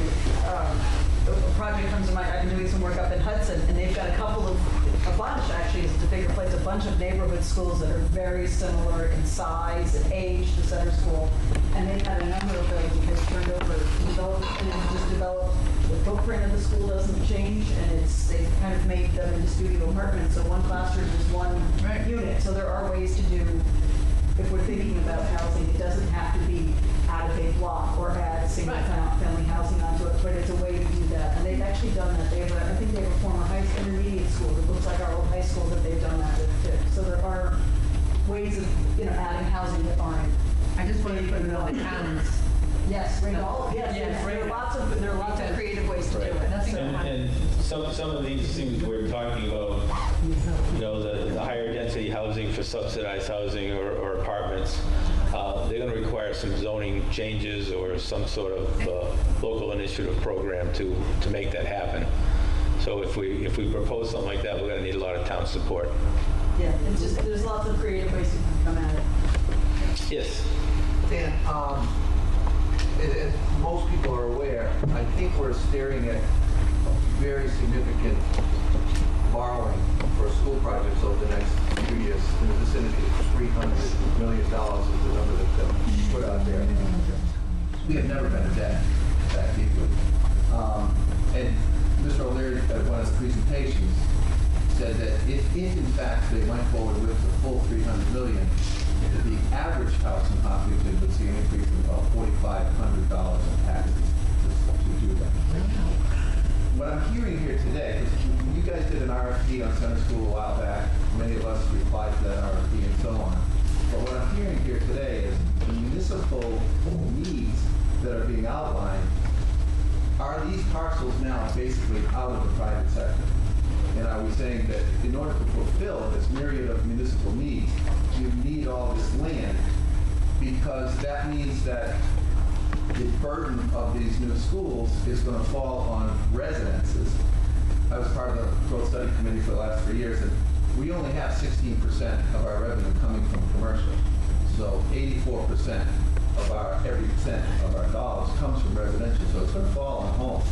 A project comes to mind. I've been doing some work up in Hudson, and they've got a bunch actually, it's a bigger place, a bunch of neighborhood schools that are very similar in size and age to center school. And they've had a number of those because turned over, just developed. The footprint of the school doesn't change, and they've kind of made them into studio apartments. So one classroom is one unit. So there are ways to do, if we're thinking about housing, it doesn't have to be add a big block or add single family housing onto it, but it's a way to do that. And they've actually done that. I think they have a former intermediate many schools. It looks like our old high school that they've done that with too. So there are ways of, adding housing that aren't. I just wanted to put it on the towns. Yes, right. Yes, Yes, there are lots of creative ways to do it. And some of these things we're talking about, the higher density housing for subsidized housing or apartments, they're going to require some zoning changes or some sort of local initiative program to make that happen. So if we propose something like that, we're going to need a lot of town support. Yeah, it's just, there's lots of creative ways you can come at it. Yes. Dan, as most people are aware, I think we're staring at a very significant borrowing for school projects over the next few years in the vicinity of $300 million is the number that's put out there. We have never been in debt that deeply. And Mr. O'Leary at one of the presentations said that if in fact they went forward with the full $300 million, the average house in Hopkinton would see an increase of about $4,500 in taxes to do that. What I'm hearing here today, because you guys did an RFP on Center School a while back, many of us replied to that RFP and so on. But what I'm hearing here today is the municipal needs that are being outlined are these parcels now basically out of the private sector. And are we saying that in order to fulfill this myriad of municipal needs, you need all this land, because that means that the burden of these new schools is going to fall on residences. I was part of the growth study committee for the last 3 years, and we only have 16% of our revenue coming from commercial. So 84% of every cent of our dollars comes from residential, so it's going to fall on homes.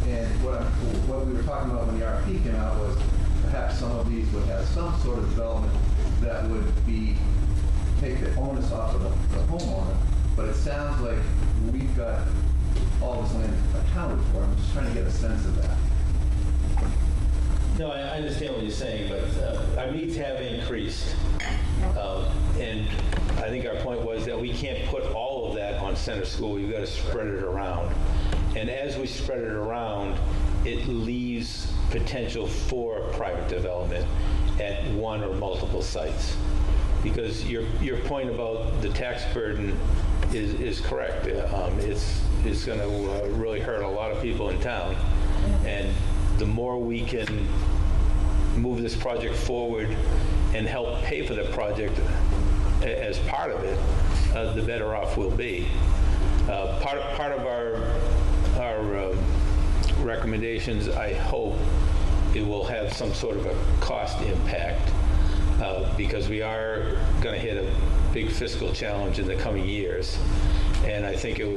And what we were talking about when the RFP came out was perhaps some of these would have some sort of development that would take the onus off of the homeowner. But it sounds like we've got all this land accounted for. I'm just trying to get a sense of that. No, I understand what you're saying, but our needs have increased. And I think our point was that we can't put all of that on Center School. We've got to spread it around. And as we spread it around, it leaves potential for private development at one or multiple sites. Because your point about the tax burden is correct. It's going to really hurt a lot of people in town. And the more we can move this project forward and help pay for the project as part of it, the better off we'll be. Part of our recommendations, I hope, it will have some sort of a cost impact because we are going to hit a big fiscal challenge in the coming years. And I think it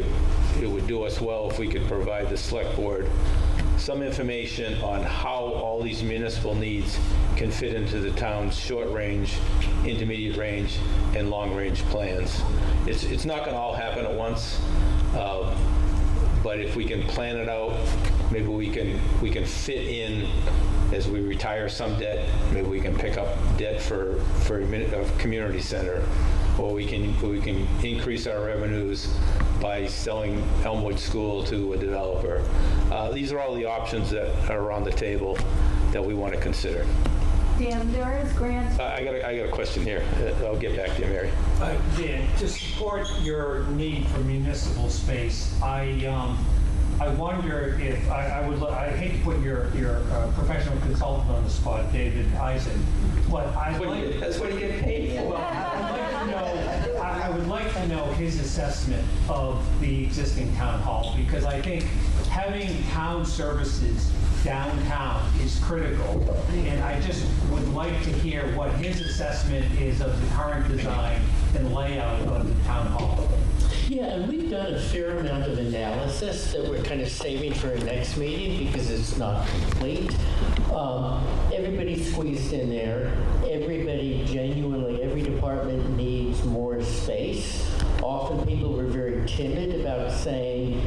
would do us well if we could provide the select board some information on how all these municipal needs can fit into the town's short-range, intermediate-range, and long-range plans. It's not going to all happen at once, but if we can plan it out, maybe we can fit in as we retire some debt. Maybe we can pick up debt for a community center, or we can increase our revenues by selling Elmwood School to a developer. These are all the options that are on the table that we want to consider. Dan, there is grants. I got a question here. I'll get back to you, Mary. Dan, to support your need for municipal space, I wonder if I hate to put your professional consultant on the spot, David Eisen, but that's what you get paid for. Well, I would like to know his assessment of the existing town hall, because I think having town services downtown is critical, and I just would like to hear what his assessment is of the current design and layout of the town hall. Yeah, and we've done a fair amount of analysis that we're kind of saving for our next meeting because it's not complete. Everybody's squeezed in there. Everybody, genuinely, every department needs more space. Often people were very timid about saying,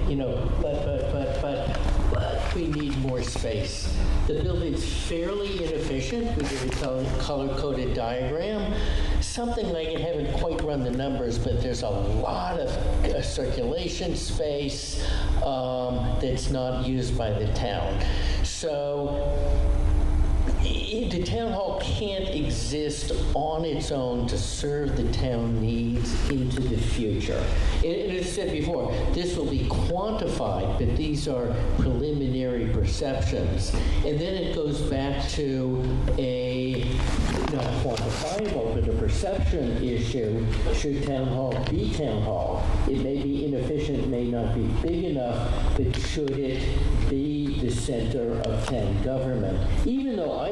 but we need more space. The building's fairly inefficient. We did a color-coded diagram. Something like, I haven't quite run the numbers, but there's a lot of circulation space that's not used by the town. So the town hall can't exist on its own to serve the town needs into the future. And as I said before, this will be quantified, but these are preliminary perceptions. And then it goes back to a, not quantifiable, but a perception issue. Should town hall be town hall? It may be inefficient, may not be big enough, but should it be the center of town government? Even though I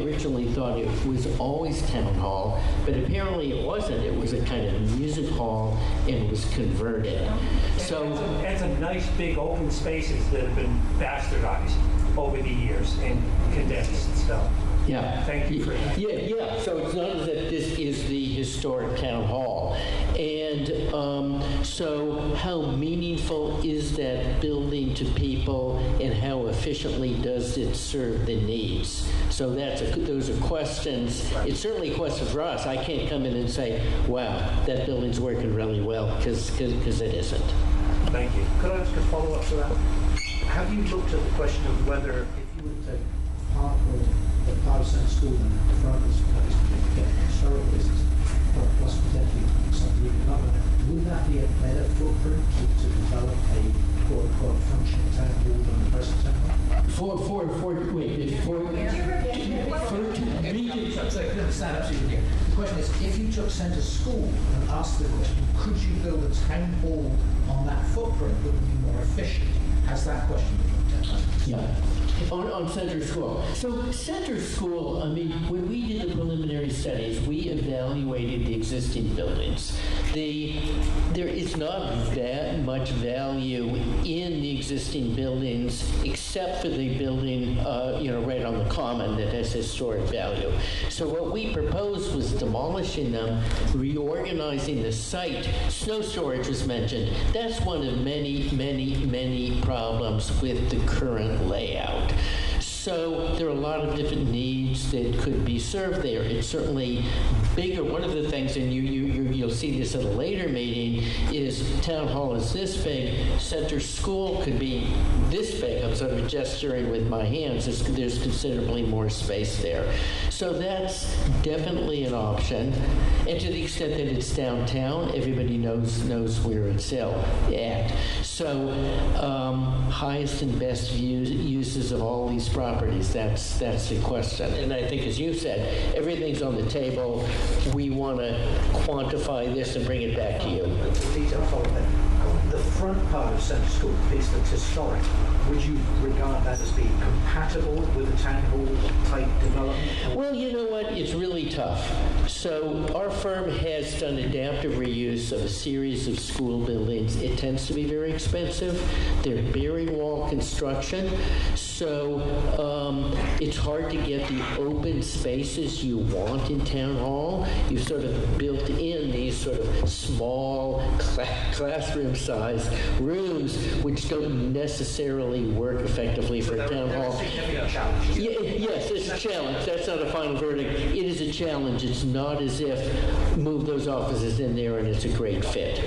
originally thought it was always town hall, but apparently it wasn't. It was a kind of music hall and was converted. So it's a nice big open spaces that have been bastardized over the years and condensed. So yeah, thank you for that. Yeah. So it's not as if this is the historic town hall. And so how meaningful is that building to people, and how efficiently does it serve the needs? So those are questions. It's certainly a question for us. I can't come in and say, wow, that building's working really well, because it isn't. Thank you. Could I ask a follow-up to that? Have you looked at the question of whether, if you were to take part of the Protestant school and the front is historic business, plus potentially some redevelopment, would that be a better footprint to develop a quote-unquote functional town hall than the present town hall? The question is, if you took Centre School and asked the question, could you build a town hall on that footprint that would be more efficient? Has that question been looked at? Yeah. On Centre School. So Centre School, I mean, when we did the preliminary studies, we evaluated the existing buildings. There is not that much value in the existing buildings, except for the building, right on the common that has historic value. So what we proposed was demolishing them, reorganizing the site. Snow storage was mentioned. That's one of many, many, many problems with the current layout. So there are a lot of different needs that could be served there. It's certainly bigger. One of the things, and you'll see this at a later meeting, is town hall is this big. Centre School could be this big. I'm sort of gesturing with my hands. There's considerably more space there. So that's definitely an option. And to the extent that it's downtown, everybody knows where it's at. So highest and best uses of all these properties, that's the question. And I think, as you said, everything's on the table. We want to quantify this and bring it back to you. Detail follow-up. The front part of Centre School, the piece that's historic, would you regard that as being compatible with a town hall type development? Well, you know what? It's really tough. So our firm has done adaptive reuse of a series of school buildings. It tends to be very expensive. They're bearing wall construction. So it's hard to get the open spaces you want in town hall. You've sort of built in these sort of small classroom size rooms, which don't necessarily work effectively for a town hall. Yes, it's a challenge. That's not a final verdict. It is a challenge. It's not as if move those offices in there and it's a great fit.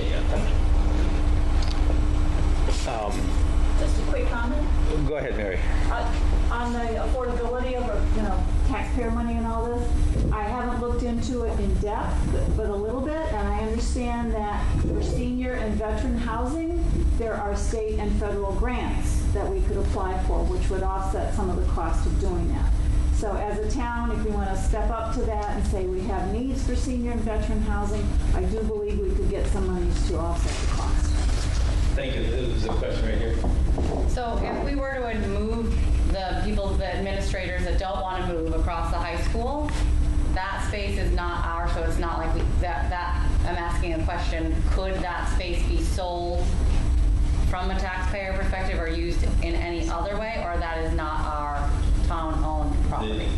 Just a quick comment. Go ahead, Mary. On the affordability of, taxpayer money and all this, I haven't looked into it in depth, but a little bit, and I understand that for senior and veteran housing, there are state and federal grants that we could apply for, which would offset some of the cost of doing that. So as a town, if we want to step up to that and say we have needs for senior and veteran housing, I do believe we could get some monies to offset the cost. Thank you. There's a question right here. So if we were to move the administrators that don't want to move across the high school, that space is not ours, so it's not like I'm asking a question, could that space be sold from a taxpayer perspective or used in any other way, or that is not our town-owned property?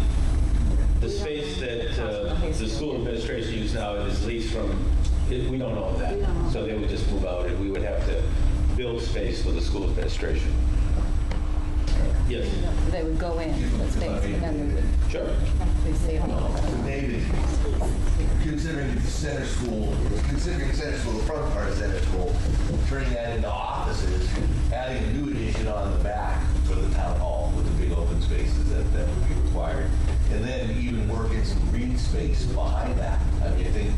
The space that the school administration uses now is leased from, we don't own that. So they would just move out and we would have to build space for the school administration. Yes. They would go in the space and then they would. Sure. Maybe, considering Centre School, the front part of Centre School, turning that into offices, adding a new addition on the back, for the town hall with the big open spaces that would be required. And then even work in some green space behind that. I mean, I think,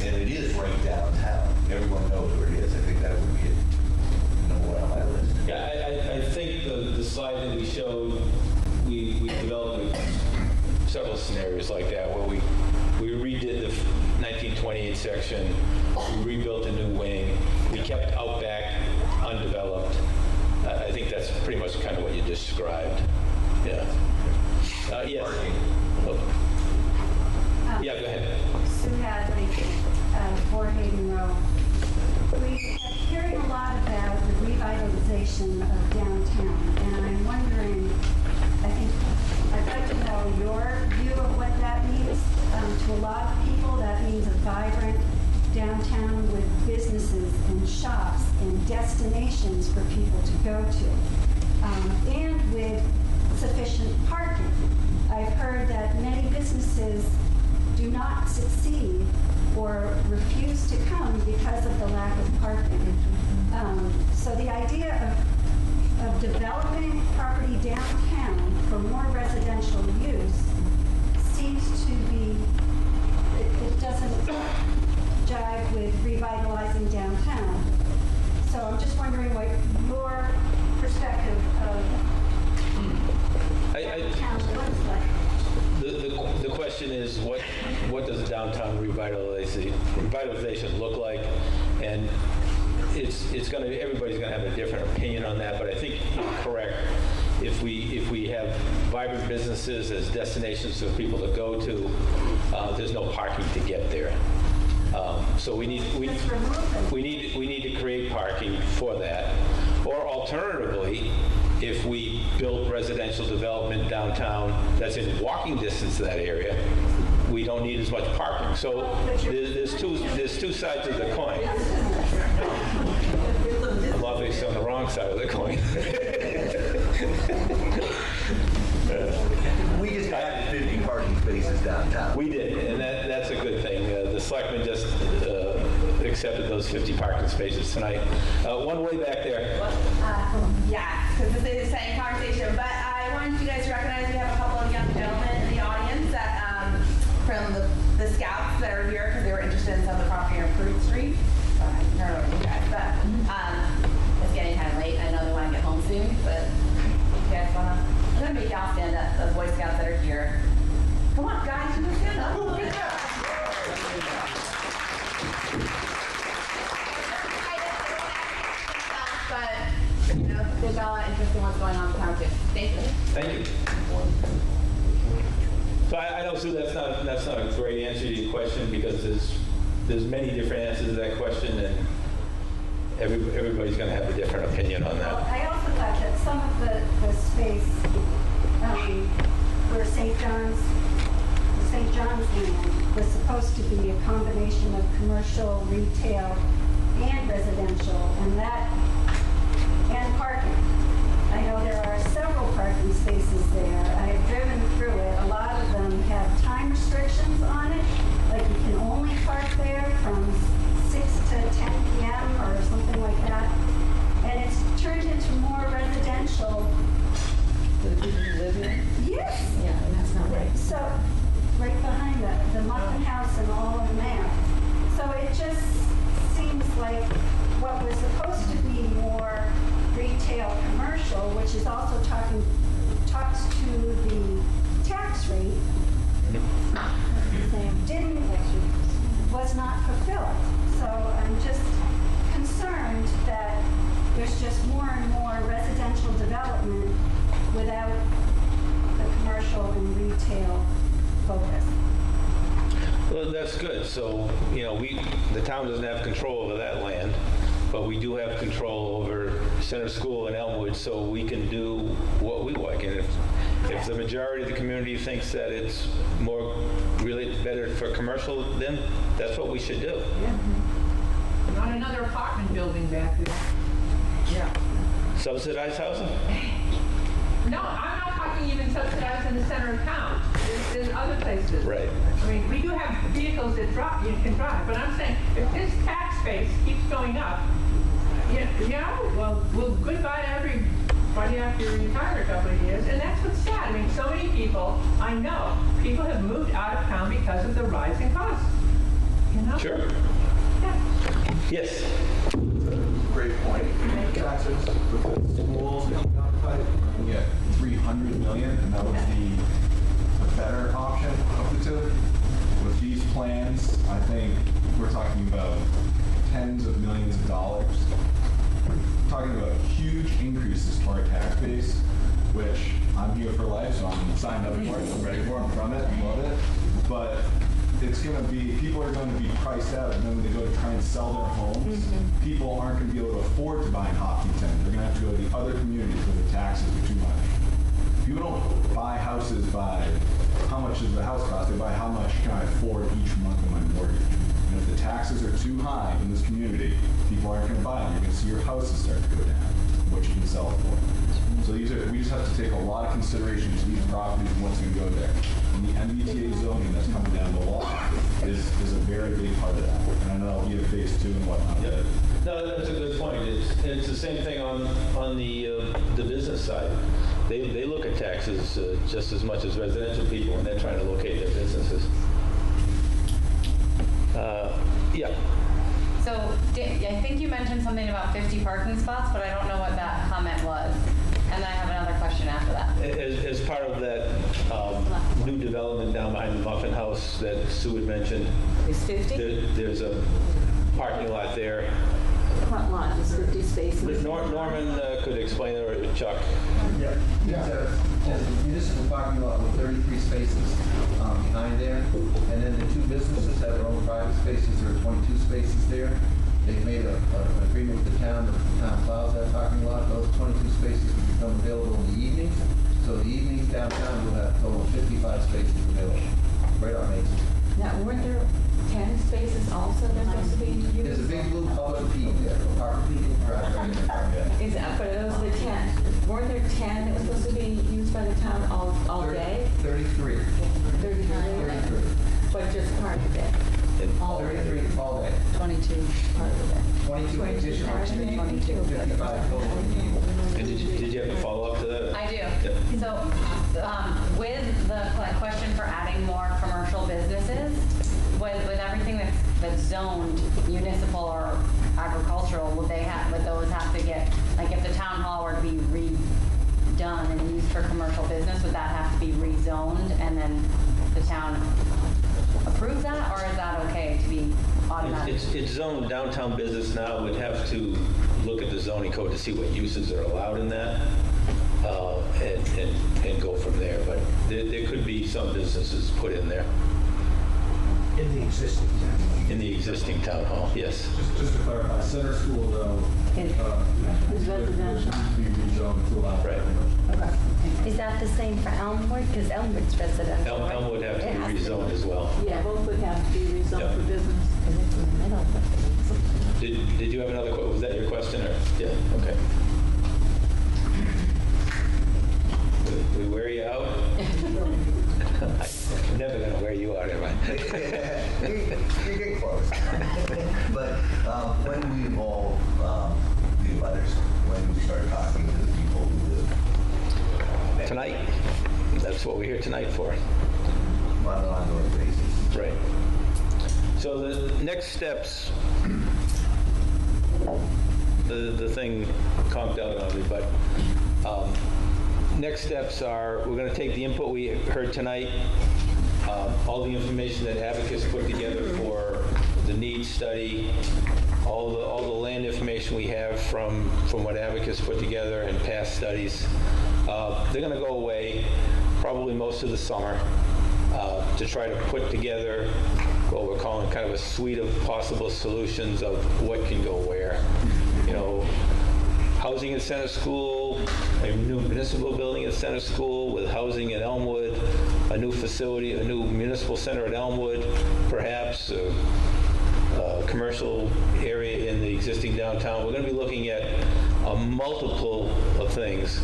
and it is right downtown. Everyone knows where it is. I think that would be number one on my list. Yeah, I think the slide that we showed, we developed several scenarios like that where we redid the 1928 section, we rebuilt a new wing, we kept out back undeveloped. I think that's pretty much kind of what you described. Yeah. Yes. Yeah, go ahead. Sue Hadley, 4 Hayden Row. We are hearing a lot about the revitalization of downtown, and I'm wondering, I'd like to know your view of what that means. To a lot of people, that means a vibrant downtown with businesses and shops and destinations for people to go to, and with sufficient parking. I've heard that many businesses do not succeed or refuse to come because of the lack of parking. So the idea of developing property downtown for more residential use seems to be, it doesn't jive with revitalizing downtown. So I'm just wondering what your perspective of downtown looks like. The question is, what does downtown revitalization look like? And everybody's gonna have a different opinion on that, but I think you're correct. If we have vibrant businesses as destinations for people to go to, there's no parking to get there. So we need to create parking for that. Or alternatively, if we build residential development downtown that's in walking distance to that area, we don't need as much parking. So there's two sides of the coin. I'm obviously on the wrong side of the coin. We just added 50 parking spaces downtown. We did, and that's a good thing. The selectmen just accepted those 50 parking spaces tonight. One way back there. Yeah, because this is the same conversation, but I wanted you guys to recognize we have a couple of young gentlemen in the audience that from the scouts that are here because they were interested in some of the property on Fruit Street. So I can turn it over to you guys, but it's getting kind of late. I know they want to get home soon, but you guys want to? I'm going to make y'all stand up, the Boy Scouts that are here. Come on, guys, you can stand up. But, you know, there's a lot of interest in what's going on in town, too. Thank you. Thank you. So I know, Sue, that's not a great answer to your question because there's many different answers to that question, and everybody's going to have a different opinion on that. Well, I also thought that some of the space where St. John's land was supposed to be a combination of commercial, retail, and residential, and parking. I know there are several parking spaces there. I have driven through it. A lot of them have time restrictions on it, like you can only park there from 6 to 10 p.m. or something like that. And it's turned into more residential. The people who live here? Yes. Yeah, and that's not right. So, right behind the Muffin House and all of that. So it just seems like what was supposed to be more retail commercial, which is also talks to the tax rate, was not fulfilled. So I'm just concerned that there's just more and more residential development without the commercial and retail focus. Well, that's good. So, you know, the town doesn't have control over that land, but we do have control over Center School and Elmwood, so we can do what we like. And if the majority of the community thinks that it's really better for commercial, then that's what we should do. Yeah. Not another apartment building back there. Yeah. Subsidized housing? No, I'm not talking even subsidized in the center of town. There's other places. Right. I mean, we do have vehicles that you can drive, but I'm saying if this tax base keeps going up, well, goodbye to every money after you retire a couple of years, and that's what's sad. I mean, so many people, I know, people have moved out of town because of the rising costs, you know? Sure. Yeah. Yes. Great point. Taxes with the schools coming down the pipe, we get 300 million, and that was the better option of the two. With these plans, I think we're talking about tens of millions of dollars. We're talking about huge increases to our tax base, which I'm here for life, so I'm signed up for it, I'm ready for it, I'm from it, love it. But it's going to be, people are going to be priced out, and then when they go to try and sell their homes, people aren't going to be able to afford to buy in Hopkinton. They're going to have to go to the other communities where the taxes are too much. People don't buy houses by how much does the house cost, they buy how much can I afford each month of my mortgage. And if the taxes are too high in this community, people aren't going to buy them. You're going to see your houses start to go down, what you can sell it for. So we just have to take a lot of consideration to these properties and what's going to go there. And the MBTA zoning that's coming down the law is a very big part of that. And I know that'll be a phase 2 and whatnot. Yeah. No, that's a good point. It's the same thing on the business side. They look at taxes just as much as residential people when they're trying to locate their businesses. Yeah. So I think you mentioned something about 50 parking spots, but I don't know what that comment was. And I have another question after that. As part of that new development down behind the Muffin House that Sue had mentioned, Is 50? There's a parking lot there. Front lot is 50 spaces. Norman could explain it, or Chuck. Yeah. There's a municipal parking lot with 33 spaces behind there, and then the two businesses that are own private spaces, there are 22 spaces there. They've made an agreement with the town that the town plows that parking lot. Those 22 spaces will become available in the evenings. So the evenings downtown will have a total of 55 spaces available, right on Main Street. Now, weren't there 10 spaces also that are supposed to be used? There's a big blue colored peak there, park people drive right in there. Is that, but those are the 10. Weren't there 10 that were supposed to be used by the town all day? 33. 33. But just part of it. All 33 all day. 22 part of it. 22 additional. 55 total. And did you have a follow-up to that? I do. Yep. So with the question for adding more commercial businesses, with everything that's zoned municipal or agricultural, would those have to get, like if the town hall were to be redone and used for commercial business, would that have to be rezoned and then the town approve that, or is that okay to be automatic? It's zoned downtown business now. We'd have to look at the zoning code to see what uses are allowed in that, and go from there. But there could be some businesses put in there. In the existing town. In the existing town hall, yes. Just to clarify, center school though, Is residential. needs to be rezoned to allow. Right. Is that the same for Elmwood? Because Elmwood's residential. right? Elm would have to It be has to rezoned as well. Yeah, both would have to be rezoned Yep. for business. Because it's in the middle. Did you have another question? Was that your question, or? Yeah, okay. We wear you out? I'm never going to wear you out, am I? You get close. But when we involve the others, when we start talking to the people who live Tonight. That's what we're here tonight for. on an ongoing basis. Right. So the next steps, the thing conked out on me, but next steps are, we're going to take the input we heard tonight, all the information that Abacus put together for the needs study, all the land information we have from what Abacus put together and past studies. They're going to go away probably most of the summer to try to put together what we're calling kind of a suite of possible solutions of what can go where. You know, housing at Center School, a new municipal building at Center School with housing at Elmwood, a new facility, a new municipal center at Elmwood, perhaps a commercial area in the existing downtown. We're going to be looking at a multiple of things.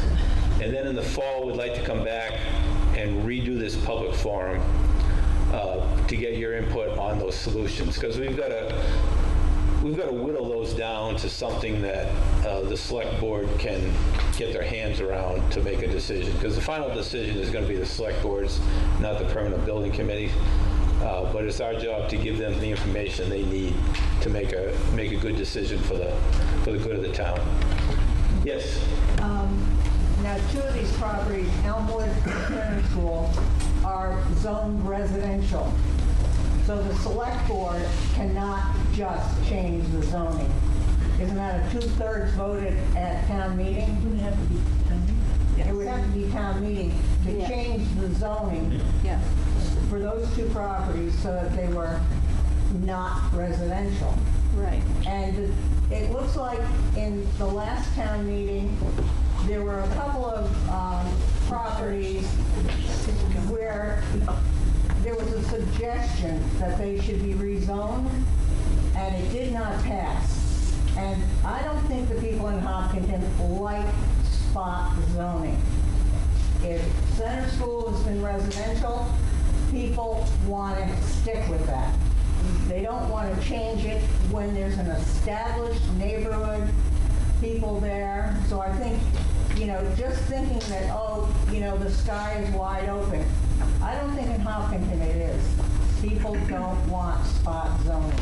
And then in the fall, we'd like to come back and redo this public forum to get your input on those solutions, because we've got to whittle those down down to something that the select board can get their hands around to make a decision. Because the final decision is going to be the select board's, not the permanent building committee. But it's our job to give them the information they need to make a good decision for the good of the town. Yes? Now, two of these properties, Elmwood and Center School, are zoned residential. So the select board cannot just change the zoning. Isn't that a 2/3 voted at town meeting? Wouldn't it have to be town meeting? It would have to be town meeting to change the zoning for those two properties so that they were not residential. Right. And it looks like in the last town meeting, there were a couple of properties where there was a suggestion that they should be rezoned, and it did not pass. And I don't think the people in Hopkinton like spot zoning. If Center School has been residential, people want to stick with that. They don't want to change it when there's an established neighborhood, people there. So I think, just thinking that, the sky is wide open. I don't think in Hopkinton it is. People don't want spot zoning.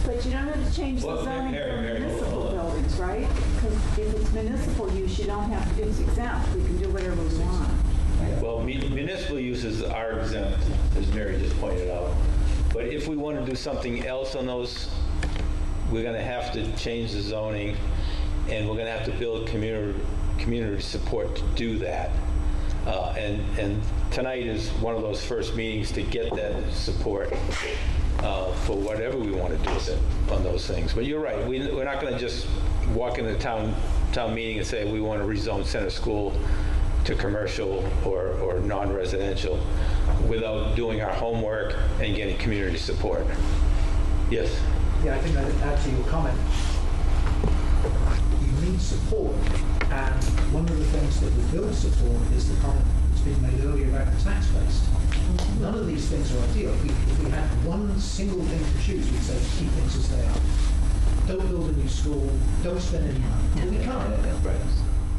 But you don't have to change the zoning for municipal buildings, right? Because if it's municipal use, you don't have to, it's exempt. We can do whatever we want. Well, municipal uses are exempt, as Mary just pointed out. But if we want to do something else on those, we're going to have to change the zoning, and we're going to have to build community support to do that. And tonight is one of those first meetings to get that support for whatever we want to do with it on those things. But you're right, we're not going to just walk into town meeting and say we want to rezone Center School to commercial or non-residential without doing our homework and getting community support. Yes? Yeah, I think that adds to your comment. You need support, and one of the things that will build support is the comment that's been made earlier about the tax base. None of these things are ideal. If we had one single thing to choose, we'd say keep things as they are. Don't build a new school, don't spend any money. But we can't. Right.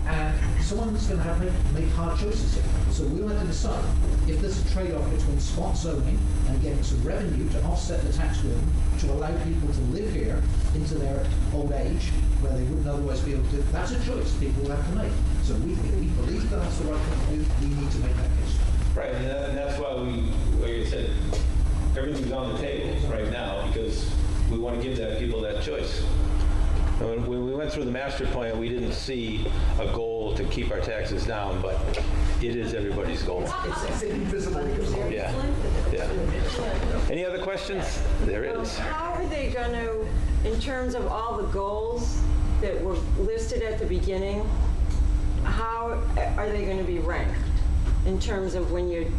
And someone's going to have to make hard choices here. So we'll have to decide if there's a trade-off between spot zoning and getting some revenue to offset the tax burden to allow people to live here into their old age where they wouldn't otherwise be able to. That's a choice people will have to make. So if we believe that that's the right thing to do, we need to make that case. Right, and that's why like I said, everything's on the table right now because we want to give people that choice. When we went through the master plan, we didn't see a goal to keep our taxes down, but it is everybody's goal. It's invisible. Yeah. Any other questions? There is. How are they going to, in terms of all the goals that were listed at the beginning, how are they going to be ranked in terms of when you're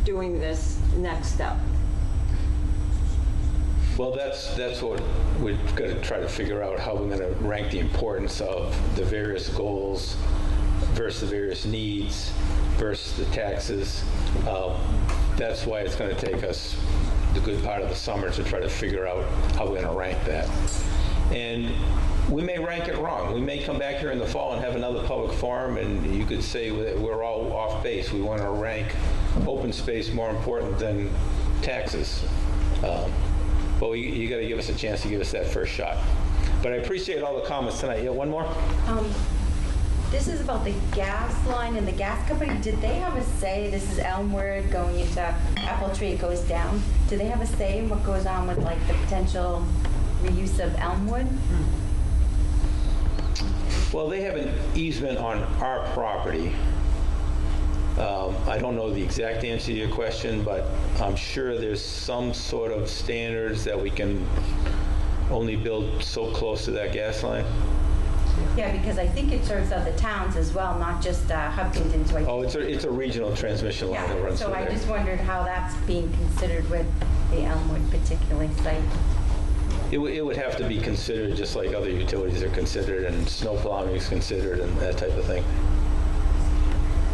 doing this next step? Well, that's what we're going to try to figure out, how we're going to rank the importance of the various goals versus the various needs versus the taxes. That's why it's going to take us the good part of the summer to try to figure out how we're going to rank that. And we may rank it wrong. We may come back here in the fall and have another public forum, and you could say we're all off base. We want to rank open space more important than taxes. But you got to give us a chance to give us that first shot. But I appreciate all the comments tonight. Yeah, one more? This is about the gas line and the gas company. Did they have a say? This is Elmwood going into Apple Tree, it goes down. Do they have a say in what goes on with like the potential reuse of Elmwood? Well, they have an easement on our property. I don't know the exact answer to your question, but I'm sure there's some sort of standards that we can only build so close to that gas line. Yeah, because I think it serves other towns as well, not just Hopkinton. So it's a regional transmission line that runs so through I there. just wondered how that's being considered with the Elmwood particular site. It would have to be considered just like other utilities are considered, and snow plowing is considered, and that type of thing.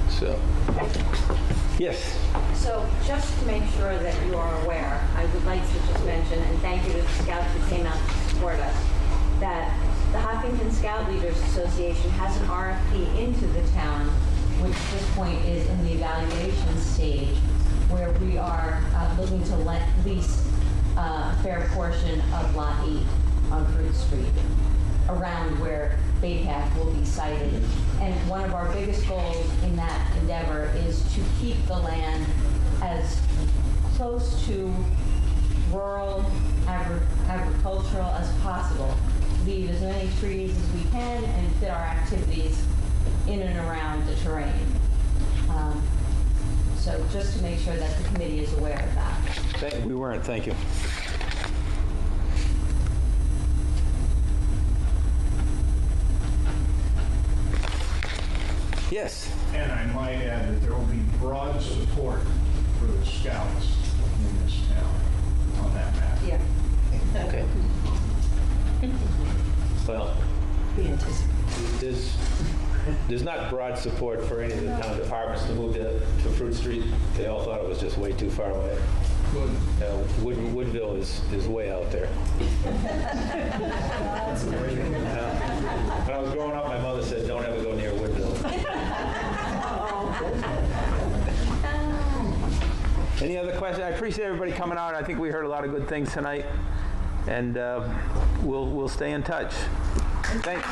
So, yes. So just to make sure that you are aware, I would like to just mention, and thank you to the scouts who came out to support us, that Hopkinton Scout Leaders Association has an RFP into the town, which at this point is in the evaluation stage, where we are looking to lease a fair portion of Lot 8 on Fruit Street, around where PreK will be sited. And one of our biggest goals in that endeavor is to keep the land as close to rural, agricultural as possible. Leave as many trees as we can and fit our activities in and around the terrain. So just to make sure that the committee is aware of that. We weren't, thank you. Yes. And I might add that there will be broad support for the Scouts in this town on that matter. Yeah. Okay. Well, there's not broad support for any of the town departments to move to Fruit Street. They all thought it was just way too far away. Woodville is way out there. When I was growing up, my mother said, don't ever go near Woodville. Any other questions? I appreciate everybody coming out. I think we heard a lot of good things tonight, and we'll stay in touch. Thanks.